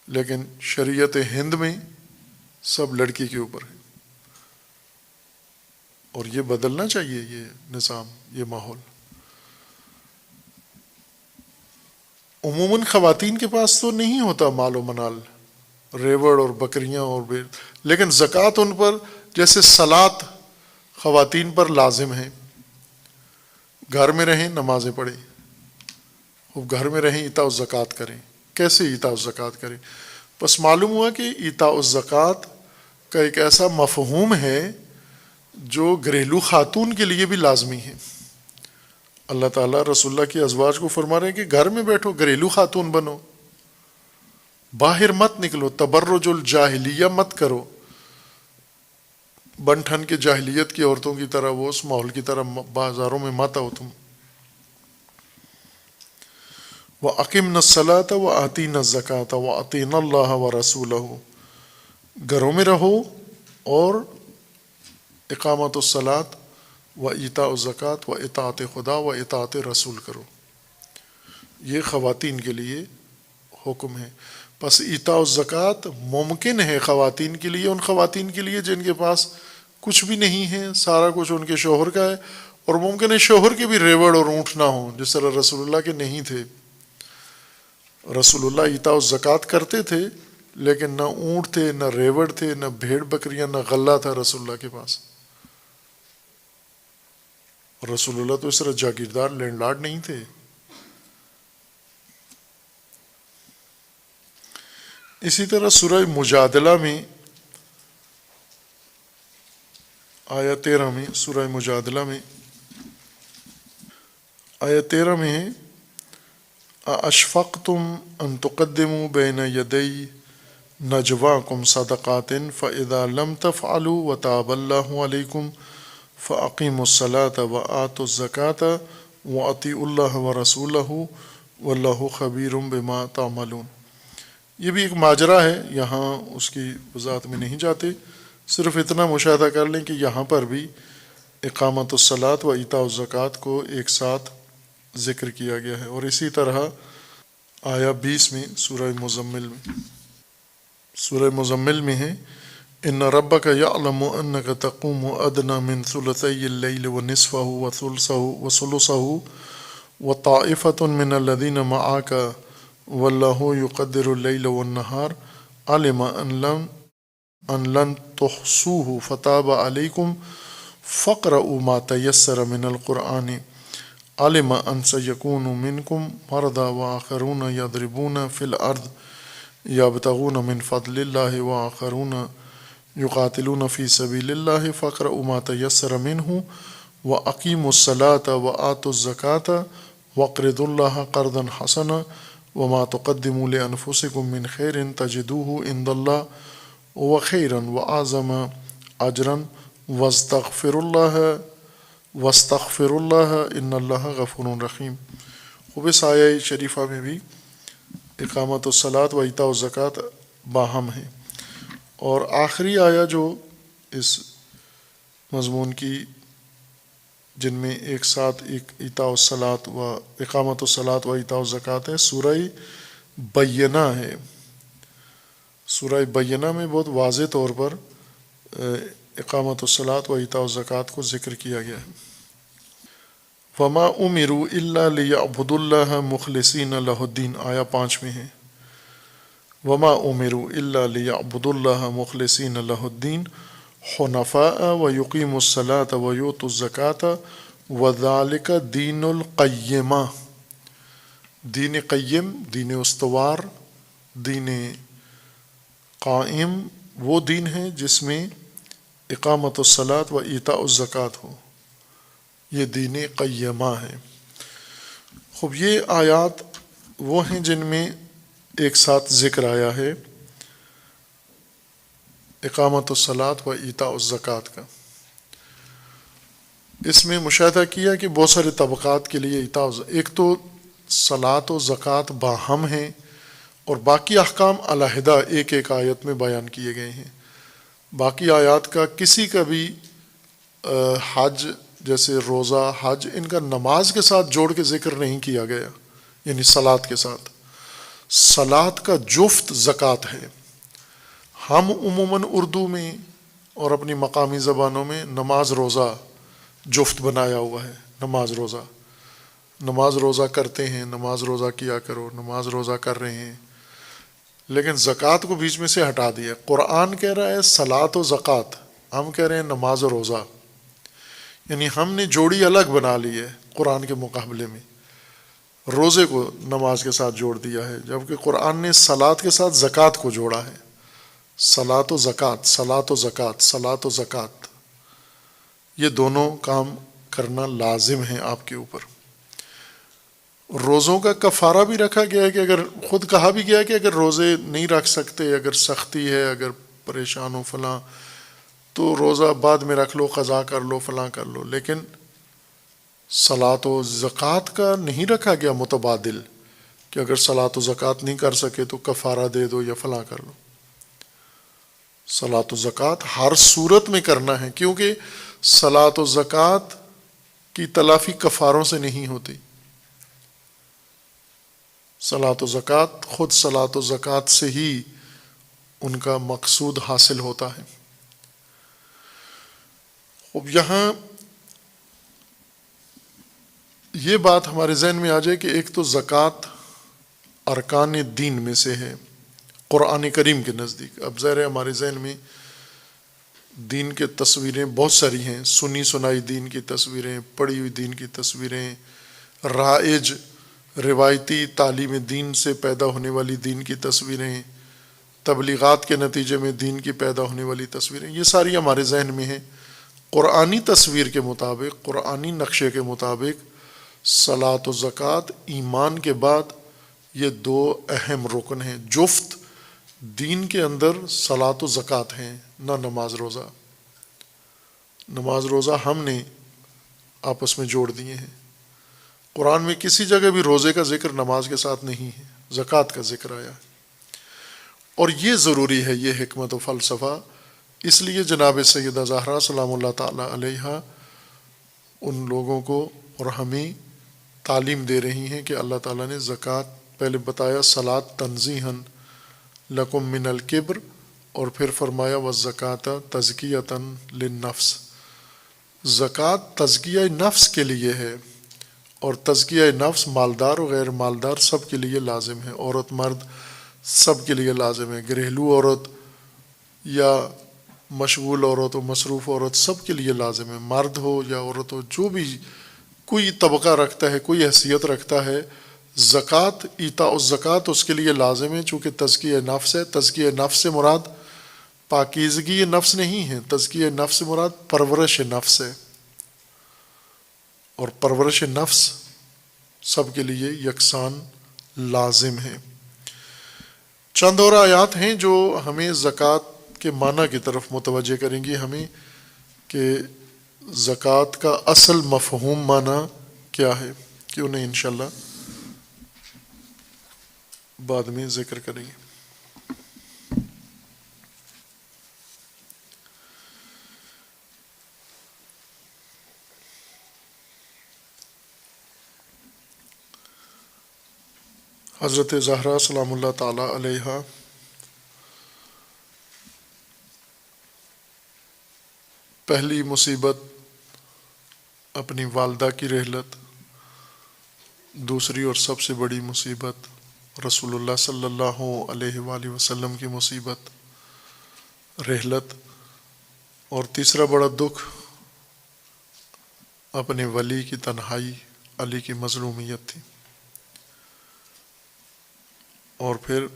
لیکن شریعت ہند میں سب لڑکی کے اوپر ہے، اور یہ بدلنا چاہیے، یہ نظام، یہ ماحول۔ عموماً خواتین کے پاس تو نہیں ہوتا مال و منال، ریوڑ اور بکریاں اور لیکن زکوٰۃ ان پر، جیسے صلاۃ خواتین پر لازم ہے، گھر میں رہیں نمازیں پڑھیں، وہ گھر میں رہیں ایتاء الزکوٰۃ کریں۔ کیسے ایتاء الزکوٰۃ کریں؟ بس معلوم ہوا کہ ایتاء الزکوٰۃ کا ایک ایسا مفہوم ہے جو گھریلو خاتون کے لیے بھی لازمی ہے۔ اللہ تعالیٰ رسول اللہ کی ازواج کو فرما رہے ہیں کہ گھر میں بیٹھو، گھریلو خاتون بنو، باہر مت نکلو، تبرج الجاہلیہ مت کرو، بن ٹھن کے جاہلیت کی عورتوں کی طرح، وہ اس ماحول کی طرح بازاروں میں مت آؤ تم۔ وَأَقِمْنَا الصَّلَاةَ وَآتِينَا الزَّكَاةَ وَأَطِيعْنَا اللَّهَ وَرَسُولَهُ، گھروں میں رہو اور اقامت الصلاۃ و ایتاء الزکوٰۃ و اطاعت خدا و اطاعت رسول کرو، یہ خواتین کے لیے حکم ہے۔ پس ایتاء الزکوٰۃ ممکن ہے خواتین کے لیے، ان خواتین کے لیے جن کے پاس کچھ بھی نہیں ہے، سارا کچھ ان کے شوہر کا ہے، اور ممکن ہے شوہر کے بھی ریوڑ اور اونٹ نہ ہوں، جس طرح رسول اللہ کے نہیں تھے۔ رسول اللہ ایتاء الزکوٰۃ کرتے تھے، لیکن نہ اونٹ تھے، نہ ریوڑ تھے، نہ بھیڑ بکریاں، نہ غلہ تھا رسول اللہ کے پاس۔ اور رسول اللہ تو اس طرح جاگیردار لینڈ لارڈ نہیں تھے۔ اسی طرح سورہ مجادلہ میں آیت 13 میں، سورہ مجادلہ میں آیت 13 میں ہے اَأَشْفَقْتُمْ أَن تُقَدِّمُوا بَيْنَ يَدَيْ نَجْوَاكُمْ صَدَقَاتٍ فَإِذَا لَمْ تَفْعَلُوا وَتَابَ اللَّهُ عَلَيْكُمْ فَأَقِيمُوا الصَّلَاةَ وَآتُوا الزَّكَاةَ وَأَطِيعُوا اللَّهَ وَرَسُولَهُ وَاللَّهُ خَبِيرٌ بِمَا تَعْمَلُونَ۔ یہ بھی ایک ماجرا ہے، یہاں اس کی وضاحت میں نہیں جاتے، صرف اتنا مشاہدہ کر لیں کہ یہاں پر بھی اقامت الصلاۃ و ایتاء الزکوٰۃ کو ایک ساتھ ذکر کیا گیا ہے۔ اور اسی طرح آیا 20 میں سورہ مزمل میں، سورہ مزمل میں ہے ان ربک یعلم انک تقوم ادنی من ثلثی اللیل ونصفہ وثلثہ وطائفۃ من الذین معک واللہ یقدر اللیل والنہار علم ان لن تحصوہ فتاب علیکم فاقرؤوا ما تیسر من القرآن علم ان سیکون منکم مرضی وآخرون یضربون فی الارض یبتغون من فضل اللہ وآخرون یقاتلون فی سبیل اللہ فاقرؤوا ما تیسر منہ واقیموا الصلاۃ وآتوا الزکاۃ واقرضوا اللہ قرضا حسنا وما تقدموا لانفسکم من خیر تجدوہ عند اللہ وخیرا واعظم اجرا واستغفر اللہ ان اللہ غفور رحیم۔ خوب اس آیہ شریفہ میں بھی اقامت الصلاۃ و ایتاء الزکوٰۃ باہم ہے۔ اور آخری آیہ جو اس مضمون کی، جن میں ایک ساتھ ایتاء الصلاۃ و اقامت الصلاۃ و ایتاء الزکوٰۃ ہے، سورہ بینہ ہے۔ سورہ بینہ میں بہت واضح طور پر اقامت الصلاۃ و ایتاء الزکوٰۃ کو ذکر کیا گیا ہے۔ وما امروا الا لیعبدوا اللہ مخلصین لہ الدین، آیا 5 میں ہے، وما امروا الا لیعبدوا اللہ مخلصین لہ الدین حنفاء ویقیموا الصلاۃ ویؤتوا الزکاۃ وذالک دین القیمہ۔ دین قیم، دین استوار، دین قائم وہ دین ہے جس میں اقامت الصلاۃ و ایتاء الزکوٰۃ ہو، یہ دین قیمہ ہے۔ خوب یہ آیات وہ ہیں جن میں ایک ساتھ ذکر آیا ہے اقامت الصلاۃ و ایتاء الزکوٰۃ کا۔ اس میں مشاہدہ کیا کہ بہت سارے طبقات کے لیے ایک تو صلاۃ و زکوٰۃ باہم ہیں اور باقی احکام علیحدہ ایک ایک آیت میں بیان کیے گئے ہیں۔ باقی آیات کا کسی کا بھی حج جیسے روزہ، حج، ان کا نماز کے ساتھ جوڑ کے ذکر نہیں کیا گیا، یعنی صلاۃ کے ساتھ۔ صلاۃ کا جفت زکوٰۃ ہے۔ ہم عموماً اردو میں اور اپنی مقامی زبانوں میں نماز روزہ جفت بنایا ہوا ہے، نماز روزہ، نماز روزہ کرتے ہیں، نماز روزہ کیا کرو، نماز روزہ کر رہے ہیں، لیکن زکوٰۃ کو بیچ میں سے ہٹا دیا۔ قرآن کہہ رہا ہے صلاۃ و زکوٰۃ، ہم کہہ رہے ہیں نماز و روزہ، یعنی ہم نے جوڑی الگ بنا لی ہے قرآن کے مقابلے میں، روزے کو نماز کے ساتھ جوڑ دیا ہے، جبکہ قرآن نے صلاۃ کے ساتھ زکوٰۃ کو جوڑا ہے۔ صلاۃ و زکوٰۃ، صلاۃ و زکوٰۃ، صلاۃ و زکوٰۃ، یہ دونوں کام کرنا لازم ہے آپ کے اوپر۔ روزوں کا کفارہ بھی رکھا گیا ہے کہ اگر خود کہا بھی گیا ہے کہ اگر روزے نہیں رکھ سکتے، اگر سختی ہے، اگر پریشان ہو فلاں، تو روزہ بعد میں رکھ لو، قضا کر لو، فلاں کر لو، لیکن صلاۃ و زکوٰۃ کا نہیں رکھا گیا متبادل کہ اگر صلاۃ و زکوٰۃ نہیں کر سکے تو کفارہ دے دو یا فلاں کر لو۔ صلاۃ و زکوٰۃ ہر صورت میں کرنا ہے، کیونکہ صلاۃ و زکوٰۃ کی تلافی کفاروں سے نہیں ہوتی۔ صلاۃ و زکوٰۃ خود صلاۃ و زکوٰۃ سے ہی ان کا مقصود حاصل ہوتا ہے۔ اب یہاں یہ بات ہمارے ذہن میں آ جائے کہ ایک تو زکوٰۃ ارکان دین میں سے ہے قرآن کریم کے نزدیک۔ اب ظاہر ہے ہمارے ذہن میں دین کے تصویریں بہت ساری ہیں، سنی سنائی دین کی تصویریں، پڑھی ہوئی دین کی تصویریں، رائج روایتی تعلیم دین سے پیدا ہونے والی دین کی تصویریں، تبلیغات کے نتیجے میں دین کی پیدا ہونے والی تصویریں، یہ ساری ہمارے ذہن میں ہیں۔ قرآنی تصویر کے مطابق، قرآنی نقشے کے مطابق صلاۃ و زکوٰۃ ایمان کے بعد یہ دو اہم رکن ہیں۔ جفت دین کے اندر صلاۃ و زکوٰۃ ہیں، نہ نماز روزہ۔ نماز روزہ ہم نے آپس میں جوڑ دیے ہیں۔ قرآن میں کسی جگہ بھی روزے کا ذکر نماز کے ساتھ نہیں ہے، زکوٰۃ کا ذکر آیا ہے، اور یہ ضروری ہے، یہ حکمت و فلسفہ۔ اس لیے جناب سیدہ زہرا سلام اللہ تعالیٰ علیہا ان لوگوں کو اور ہمیں تعلیم دے رہی ہیں کہ اللہ تعالیٰ نے زکوٰۃ پہلے بتایا صلاۃ تنزیہاً لکم من الکبر، اور پھر فرمایا والزکاۃ تزکیۃ للنفس۔ زکوٰۃ تزکیہ نفس کے لیے ہے، اور تزکیہ نفس مالدار و غیر مالدار سب کے لیے لازم ہے، عورت مرد سب کے لیے لازم ہے، گھریلو عورت یا مشغول عورت و مصروف عورت سب کے لیے لازم ہے، مرد ہو یا عورت ہو، جو بھی کوئی طبقہ رکھتا ہے، کوئی حیثیت رکھتا ہے، زکوٰۃ ایتاء الزکوٰۃ اس کے لیے لازم ہے، چونکہ تزکیہ نفس ہے۔ تزکیہ نفس سے مراد پاکیزگی نفس نہیں ہے، تزکیہ نفس سے مراد پرورش نفس ہے، اور پرورش نفس سب کے لیے یکساں لازم ہے۔ چند اور آیات ہیں جو ہمیں زکوٰۃ کے معنی کی طرف متوجہ کریں گی ہمیں کہ زکوٰۃ کا اصل مفہوم معنی کیا ہے، کیوں نہیں انشاءاللہ بعد میں ذکر کریں گے۔ حضرت زہرا سلام اللہ تعالیٰ علیہا پہلی مصیبت اپنی والدہ کی رحلت، دوسری اور سب سے بڑی مصیبت رسول اللہ صلی اللہ علیہ وآلہ وسلم کی مصیبت رحلت، اور تیسرا بڑا دکھ اپنے ولی کی تنہائی، علی کی مظلومیت تھی۔ اور پھر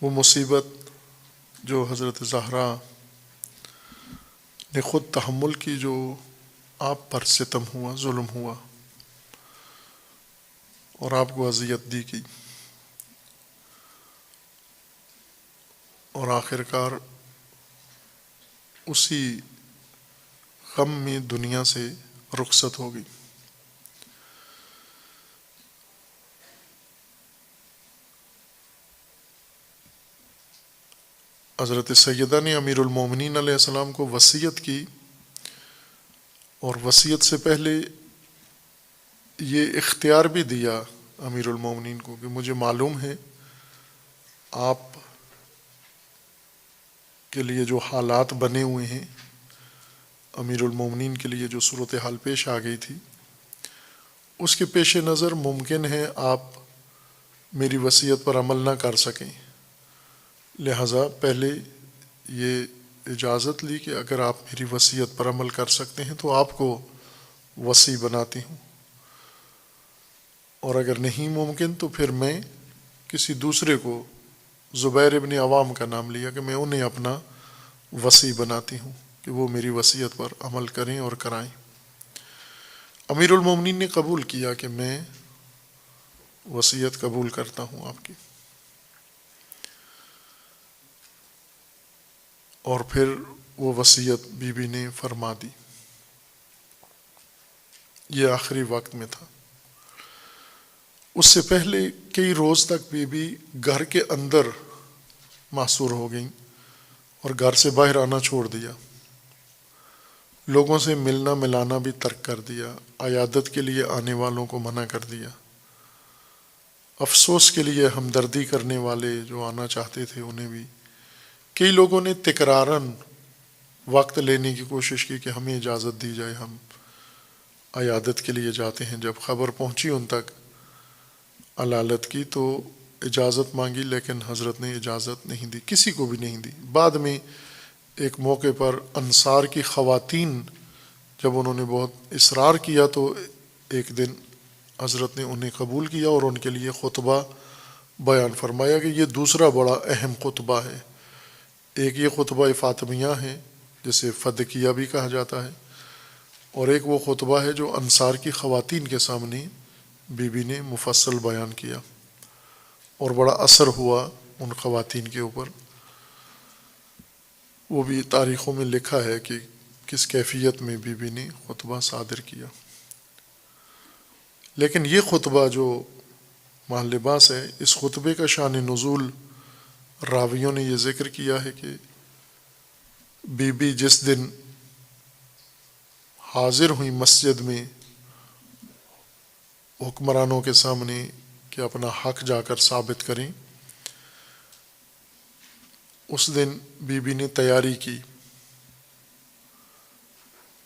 وہ مصیبت جو حضرت زہرا نے خود تحمل کی، جو آپ پر ستم ہوا، ظلم ہوا اور آپ کو اذیت دی گئی، اور آخر کار اسی غم میں دنیا سے رخصت ہو گئی۔ حضرت سیدہ نے امیر المومنین علیہ السلام کو وصیت کی، اور وصیت سے پہلے یہ اختیار بھی دیا امیر المومنین کو کہ مجھے معلوم ہے آپ کے لیے جو حالات بنے ہوئے ہیں، امیر المومنین کے لیے جو صورتحال پیش آ گئی تھی، اس کے پیش نظر ممکن ہے آپ میری وصیت پر عمل نہ کر سکیں، لہٰذا پہلے یہ اجازت لی کہ اگر آپ میری وصیت پر عمل کر سکتے ہیں تو آپ کو وصی بناتی ہوں، اور اگر نہیں ممکن تو پھر میں کسی دوسرے کو، زبیر ابن عوام کا نام لیا، کہ میں انہیں اپنا وصی بناتی ہوں کہ وہ میری وصیت پر عمل کریں اور کرائیں۔ امیر المومنین نے قبول کیا کہ میں وصیت قبول کرتا ہوں آپ کی، اور پھر وہ وصیت بی بی نے فرما دی۔ یہ آخری وقت میں تھا۔ اس سے پہلے کئی روز تک بی بی گھر کے اندر محصور ہو گئیں اور گھر سے باہر آنا چھوڑ دیا، لوگوں سے ملنا ملانا بھی ترک کر دیا، عیادت کے لیے آنے والوں کو منع کر دیا، افسوس کے لیے ہمدردی کرنے والے جو آنا چاہتے تھے انہیں بھی۔ کئی لوگوں نے تکراراً وقت لینے کی کوشش کی کہ ہمیں اجازت دی جائے، ہم عیادت کے لیے جاتے ہیں۔ جب خبر پہنچی ان تک علالت کی تو اجازت مانگی، لیکن حضرت نے اجازت نہیں دی، کسی کو بھی نہیں دی۔ بعد میں ایک موقع پر انصار کی خواتین جب انہوں نے بہت اصرار کیا تو ایک دن حضرت نے انہیں قبول کیا اور ان کے لیے خطبہ بیان فرمایا کہ یہ دوسرا بڑا اہم خطبہ ہے۔ ایک یہ خطبہ فاطمیہ ہے جسے فدکیہ بھی کہا جاتا ہے، اور ایک وہ خطبہ ہے جو انصار کی خواتین کے سامنے بی بی نے مفصل بیان کیا، اور بڑا اثر ہوا ان خواتین کے اوپر۔ وہ بھی تاریخوں میں لکھا ہے کہ کس کیفیت میں بی بی نے خطبہ صادر کیا۔ لیکن یہ خطبہ جو ماہ لباس ہے، اس خطبے کا شان نزول راویوں نے یہ ذکر کیا ہے کہ بی بی جس دن حاضر ہوئی مسجد میں حکمرانوں کے سامنے کہ اپنا حق جا کر ثابت کریں، اس دن بی بی نے تیاری کی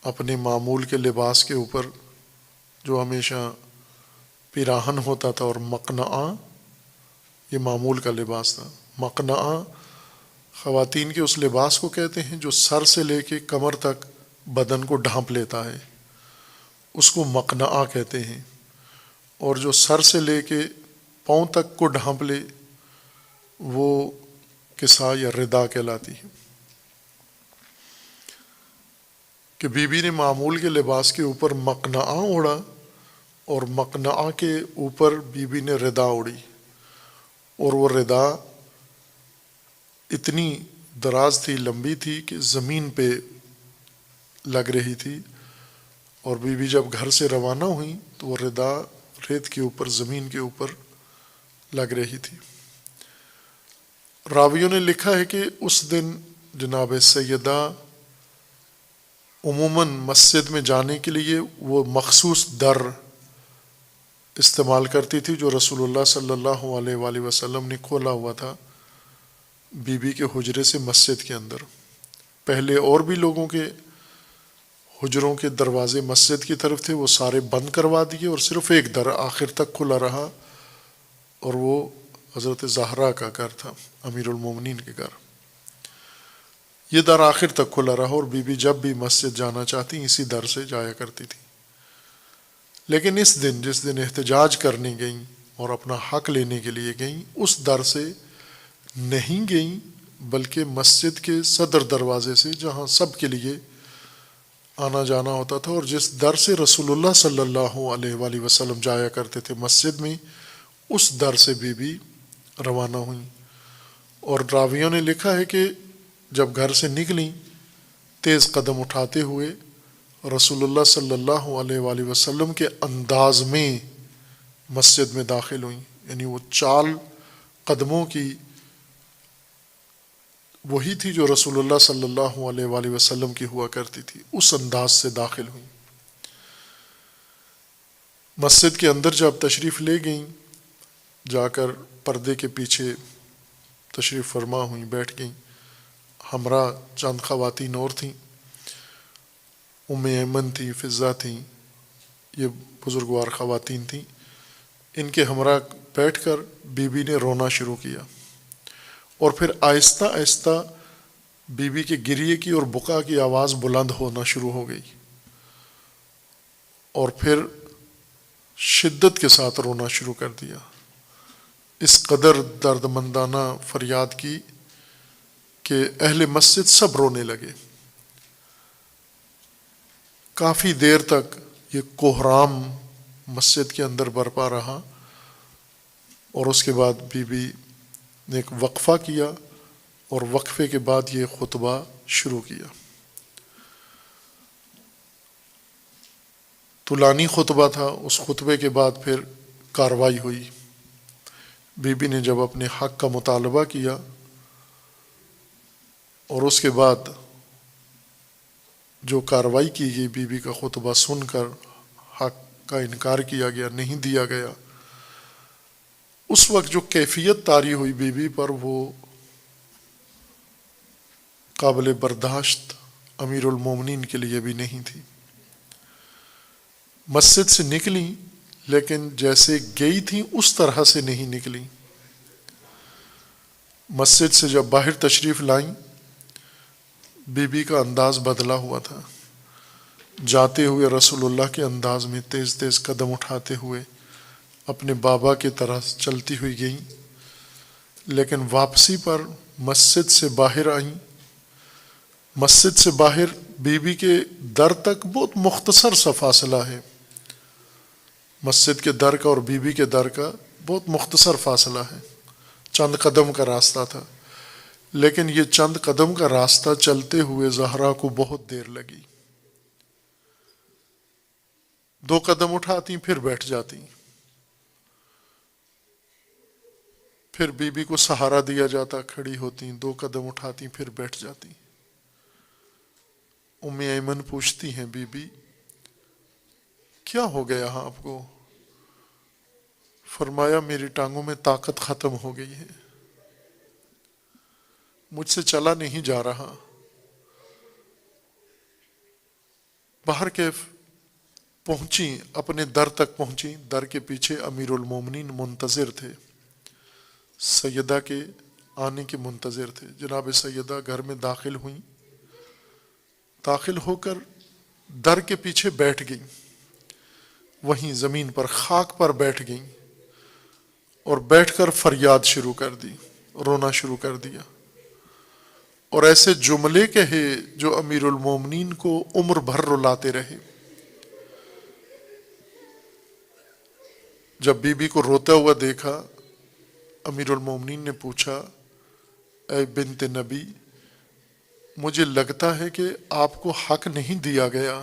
اپنے معمول کے لباس کے اوپر، جو ہمیشہ پیراہن ہوتا تھا، اور مقنعہ یہ معمول کا لباس تھا۔ مقنعہ خواتین کے اس لباس کو کہتے ہیں جو سر سے لے کے کمر تک بدن کو ڈھانپ لیتا ہے، اس کو مقنعہ کہتے ہیں، اور جو سر سے لے کے پاؤں تک کو ڈھانپ لے وہ کسا یا ردا کہلاتی ہے۔ کہ بی بی نے معمول کے لباس کے اوپر مقنعہ اوڑھا، اور مقنعہ کے اوپر بی بی نے ردا اوڑھی، اور وہ ردا اتنی دراز تھی، لمبی تھی کہ زمین پہ لگ رہی تھی، اور بی بی جب گھر سے روانہ ہوئی تو وہ ردا ریت کے اوپر، زمین کے اوپر لگ رہی تھی۔ راویوں نے لکھا ہے کہ اس دن جناب سیدہ عموماً مسجد میں جانے کے لیے وہ مخصوص در استعمال کرتی تھی جو رسول اللہ صلی اللہ علیہ وآلہ وسلم نے کھولا ہوا تھا بی بی کے حجرے سے مسجد کے اندر۔ پہلے اور بھی لوگوں کے حجروں کے دروازے مسجد کی طرف تھے، وہ سارے بند کروا دیے اور صرف ایک در آخر تک کھلا رہا، اور وہ حضرت زہرا کا گھر تھا، امیر المومنین کے گھر۔ یہ در آخر تک کھلا رہا اور بی بی جب بھی مسجد جانا چاہتی اسی در سے جایا کرتی تھی۔ لیکن اس دن، جس دن احتجاج کرنے گئیں اور اپنا حق لینے کے لیے گئیں، اس در سے نہیں گئیں بلکہ مسجد کے صدر دروازے سے، جہاں سب کے لیے آنا جانا ہوتا تھا، اور جس در سے رسول اللہ صلی اللہ علیہ وآلہ وسلم جایا کرتے تھے مسجد میں، اس در سے بی بی روانہ ہوئیں۔ اور راویوں نے لکھا ہے کہ جب گھر سے نکلیں، تیز قدم اٹھاتے ہوئے رسول اللہ صلی اللہ علیہ وآلہ وسلم کے انداز میں مسجد میں داخل ہوئیں، یعنی وہ چال قدموں کی وہی تھی جو رسول اللہ صلی اللہ علیہ وآلہ وسلم کی ہوا کرتی تھی، اس انداز سے داخل ہوئیں۔ مسجد کے اندر جب تشریف لے گئیں، جا کر پردے کے پیچھے تشریف فرما ہوئیں، بیٹھ گئیں۔ ہمراہ چند خواتین اور تھیں، ام ایمن تھیں، فضہ تھیں، یہ بزرگوار خواتین تھیں۔ ان کے ہمراہ بیٹھ کر بی بی نے رونا شروع کیا، اور پھر آہستہ آہستہ بی بی کے گریے کی اور بکا کی آواز بلند ہونا شروع ہو گئی، اور پھر شدت کے ساتھ رونا شروع کر دیا۔ اس قدر درد مندانہ فریاد کی کہ اہل مسجد سب رونے لگے۔ کافی دیر تک یہ کوہرام مسجد کے اندر برپا رہا، اور اس کے بعد بی بی نے ایک وقفہ کیا، اور وقفے کے بعد یہ خطبہ شروع کیا۔ طولانی خطبہ تھا۔ اس خطبے کے بعد پھر کارروائی ہوئی۔ بی بی نے جب اپنے حق کا مطالبہ کیا، اور اس کے بعد جو کارروائی کی گئی، بی بی کا خطبہ سن کر حق کا انکار کیا گیا، نہیں دیا گیا، اس وقت جو کیفیت طاری ہوئی بی بی پر، وہ قابل برداشت امیر المومنین کے لیے بھی نہیں تھی۔ مسجد سے نکلیں، لیکن جیسے گئی تھیں اس طرح سے نہیں نکلیں۔ مسجد سے جب باہر تشریف لائیں، بی بی کا انداز بدلا ہوا تھا۔ جاتے ہوئے رسول اللہ کے انداز میں تیز تیز قدم اٹھاتے ہوئے اپنے بابا کی طرح چلتی ہوئی گئیں، لیکن واپسی پر مسجد سے باہر آئیں۔ مسجد سے باہر بی بی کے در تک بہت مختصر سا فاصلہ ہے۔ مسجد کے در کا اور بی بی کے در کا بہت مختصر فاصلہ ہے، چند قدم کا راستہ تھا، لیکن یہ چند قدم کا راستہ چلتے ہوئے زہرا کو بہت دیر لگی۔ 2 قدم اٹھاتی پھر بیٹھ جاتی، پھر بی بی کو سہارا دیا جاتا، کھڑی ہوتی، 2 قدم اٹھاتی پھر بیٹھ جاتی۔ ام ایمن پوچھتی ہیں، بی بی کیا ہو گیا آپ کو؟ فرمایا میری ٹانگوں میں طاقت ختم ہو گئی ہے، مجھ سے چلا نہیں جا رہا۔ باہر کے پہنچی، اپنے در تک پہنچی، در کے پیچھے امیر المومنین منتظر تھے، سیدہ کے آنے کے منتظر تھے۔ جناب سیدہ گھر میں داخل ہوئیں، داخل ہو کر در کے پیچھے بیٹھ گئیں، وہیں زمین پر خاک پر بیٹھ گئیں، اور بیٹھ کر فریاد شروع کر دی، رونا شروع کر دیا، اور ایسے جملے کہے جو امیر المومنین کو عمر بھر رلاتے رہے۔ جب بی بی کو روتا ہوا دیکھا، امیر المومنین نے پوچھا، اے بنت نبی، مجھے لگتا ہے کہ آپ کو حق نہیں دیا گیا۔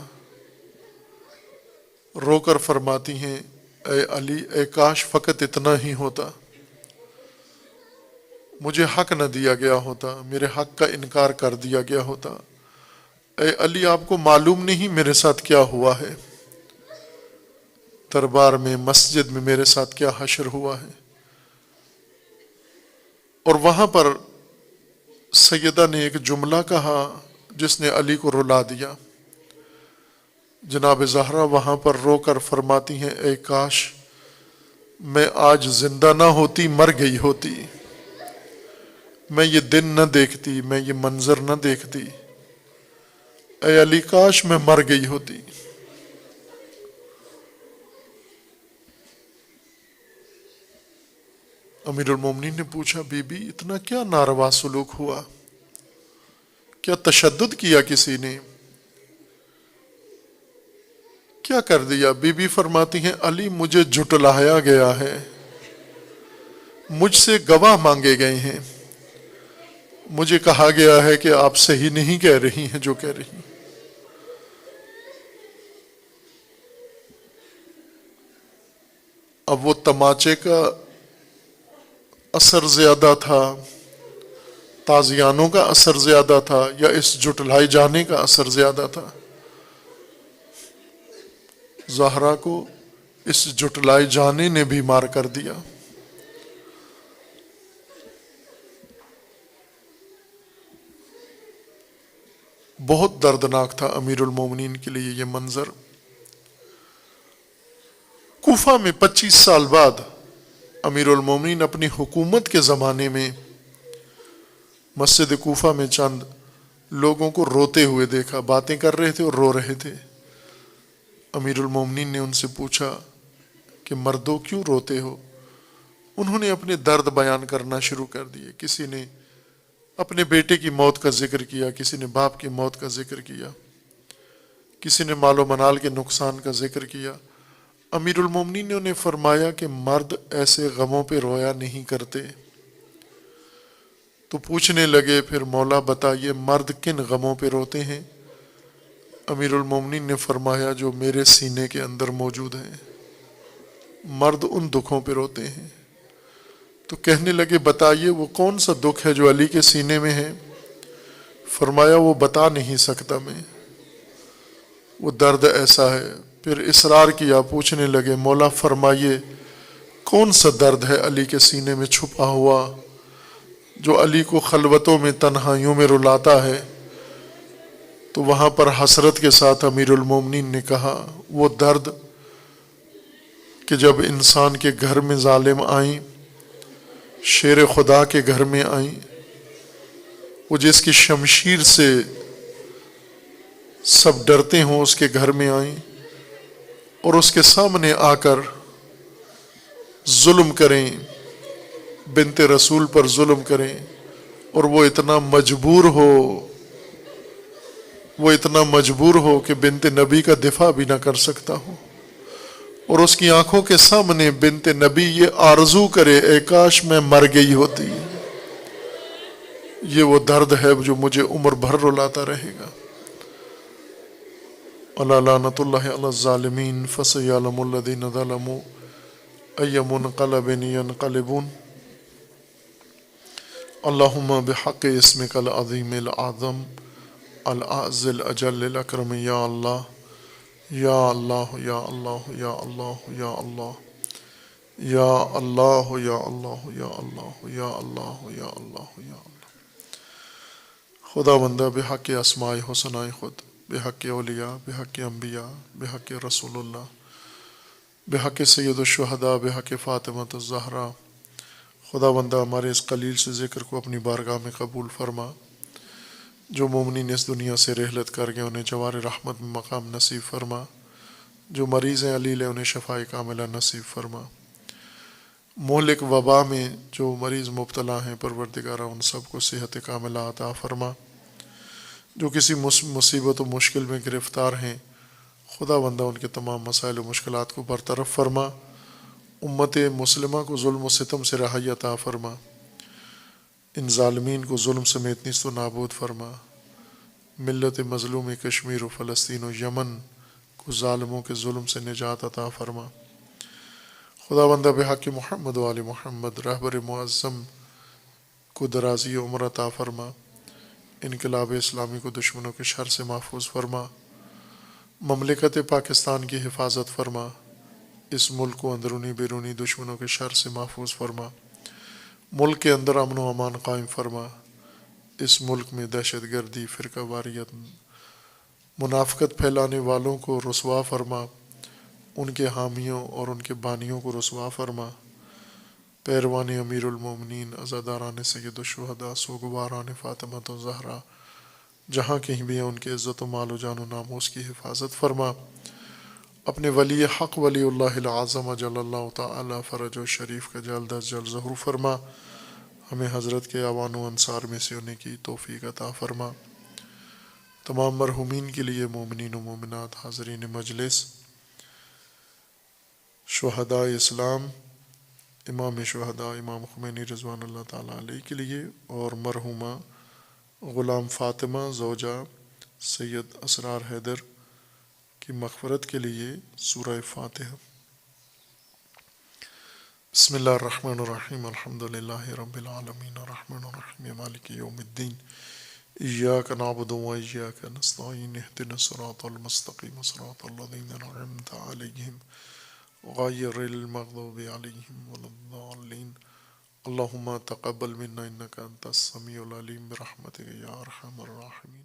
رو کر فرماتی ہیں، اے علی، اے کاش فقط اتنا ہی ہوتا، مجھے حق نہ دیا گیا ہوتا، میرے حق کا انکار کر دیا گیا ہوتا۔ اے علی، آپ کو معلوم نہیں میرے ساتھ کیا ہوا ہے، دربار میں، مسجد میں میرے ساتھ کیا حشر ہوا ہے۔ اور وہاں پر سیدہ نے ایک جملہ کہا جس نے علی کو رلا دیا۔ جناب زہرا وہاں پر رو کر فرماتی ہیں اے کاش میں آج زندہ نہ ہوتی، مر گئی ہوتی، میں یہ دن نہ دیکھتی، میں یہ منظر نہ دیکھتی، اے علی کاش میں مر گئی ہوتی۔ امیر المومنین نے پوچھا بی بی اتنا کیا ناروا سلوک ہوا، کیا تشدد کیا کسی نے، کیا کر دیا؟ بی بی فرماتی ہیں علی مجھے جھٹلایا گیا ہے، مجھ سے گواہ مانگے گئے ہیں، مجھے کہا گیا ہے کہ آپ صحیح نہیں کہہ رہی ہیں جو کہہ رہی ہیں۔ اب وہ تماچے کا اثر زیادہ تھا، تازیانوں کا اثر زیادہ تھا، یا اس جھٹلائے جانے کا اثر زیادہ تھا؟ زہرا کو اس جھٹلائے جانے نے بھی مار کر دیا۔ بہت دردناک تھا امیر المومنین کے لیے یہ منظر۔ کوفہ میں 25 سال بعد امیر المومنین اپنی حکومت کے زمانے میں مسجد کوفہ میں چند لوگوں کو روتے ہوئے دیکھا، باتیں کر رہے تھے اور رو رہے تھے۔ امیر المومنین نے ان سے پوچھا کہ مردوں کیوں روتے ہو؟ انہوں نے اپنے درد بیان کرنا شروع کر دیے۔ کسی نے اپنے بیٹے کی موت کا ذکر کیا، کسی نے باپ کی موت کا ذکر کیا، کسی نے مال و منال کے نقصان کا ذکر کیا۔ امیر المومنین نے انہیں فرمایا کہ مرد ایسے غموں پہ رویا نہیں کرتے۔ تو پوچھنے لگے پھر مولا بتائیے مرد کن غموں پہ روتے ہیں؟ امیر المومنین نے فرمایا جو میرے سینے کے اندر موجود ہیں، مرد ان دکھوں پہ روتے ہیں۔ تو کہنے لگے بتائیے وہ کون سا دکھ ہے جو علی کے سینے میں ہے؟ فرمایا وہ بتا نہیں سکتا میں، وہ درد ایسا ہے۔ پھر اصرار کیا، پوچھنے لگے مولا فرمائیے کون سا درد ہے علی کے سینے میں چھپا ہوا جو علی کو خلوتوں میں تنہائیوں میں رلاتا ہے؟ تو وہاں پر حسرت کے ساتھ امیر المومنین نے کہا وہ درد کہ جب انسان کے گھر میں ظالم آئیں، شیر خدا کے گھر میں آئیں، وہ جس کی شمشیر سے سب ڈرتے ہوں اس کے گھر میں آئیں اور اس کے سامنے آ کر ظلم کریں، بنت رسول پر ظلم کریں، اور وہ اتنا مجبور ہو کہ بنت نبی کا دفاع بھی نہ کر سکتا ہو، اور اس کی آنکھوں کے سامنے بنت نبی یہ آرزو کرے اے کاش میں مر گئی ہوتی۔ یہ وہ درد ہے جو مجھے عمر بھر رلاتا رہے گا۔ الا لعنۃ اللہ علی الظالمین فسیعلم الذین ظلموا ای منقلب ینقلبون۔ اللہم بحق اسمک العظیم العظم الأعز الأجل الأكرم یا اللہ یا اللہ یا اللہ یا اللہ یا اللہ یا اللہ یا اللہ یا اللہ یا اللہ یا اللہ یا اللہ۔ خدا بندہ بحق اسماء حسناء خود، بحق اولیاء، بحق انبیاء، بحق رسول اللہ، بحق سید الشہداء، بحق فاطمۃ الزہرا، خدا بندہ ہمارے اس قلیل سے ذکر کو اپنی بارگاہ میں قبول فرما۔ جو مومنین اس دنیا سے رحلت کر گئے انہیں جوار رحمت میں مقام نصیب فرما، جو مریض ہیں علیل انہیں شفاء کاملہ نصیب فرما۔ مہلک وبا میں جو مریض مبتلا ہیں پروردگارہ ان سب کو صحت کاملہ عطا فرما۔ جو کسی مصیبت و مشکل میں گرفتار ہیں خدا بندہ ان کے تمام مسائل و مشکلات کو برطرف فرما۔ امت مسلمہ کو ظلم و ستم سے رہائی عطا فرما، ان ظالمین کو ظلم سمیت نیست و نابود فرما۔ ملت مظلوم کشمیر و فلسطین و یمن کو ظالموں کے ظلم سے نجات عطا فرما۔ خدا بندہ بحق محمد و آل محمد رہبر معظم کو درازی عمر عطا فرما، انقلاب اسلامی کو دشمنوں کے شر سے محفوظ فرما، مملکت پاکستان کی حفاظت فرما، اس ملک کو اندرونی بیرونی دشمنوں کے شر سے محفوظ فرما، ملک کے اندر امن و امان قائم فرما، اس ملک میں دہشت گردی، فرقہ واریت منافقت پھیلانے والوں کو رسوا فرما، ان کے حامیوں اور ان کے بانیوں کو رسوا فرما، پیروان امیر المومنین، عزاداران سید الشہداء، سوگواران فاطمہ و زہرا، جہاں کہیں بھی ہیں ان کے عزت و مال و جان و ناموس کی حفاظت فرما، اپنے ولی حق ولی اللہ العظم جل اللہ تعالی فرج و شریف کا جلد از جلد ظہور فرما، ہمیں حضرت کے اعوان و انصار میں سے ہونے کی توفیق عطا فرما۔ تمام مرحومین کے لیے، مومنین و مومنات، حاضرین مجلس، شہداء اسلام، امام شہداء امام خمینی رضوان اللہ تعالیٰ علیہ کے لیے، اور مرحومہ غلام فاطمہ زوجہ سید اسرار حیدر کی مغفرت کے لیے سورہ فاتحہ۔ بسم اللہ الرحمن الرحیم، الحمد للہ رب العالمین، الرحمن الرحیم، مالک یوم الدین، ایاک نعبد و ایاک نستعین، اہدنا الصراط المستقیم، صراط الذین انعمت علیہم غیر المغضوب علیہم ولا الضالین۔ اللہم تقبل منا انک انت السمیع العلیم برحمتک یا ارحم الراحمین۔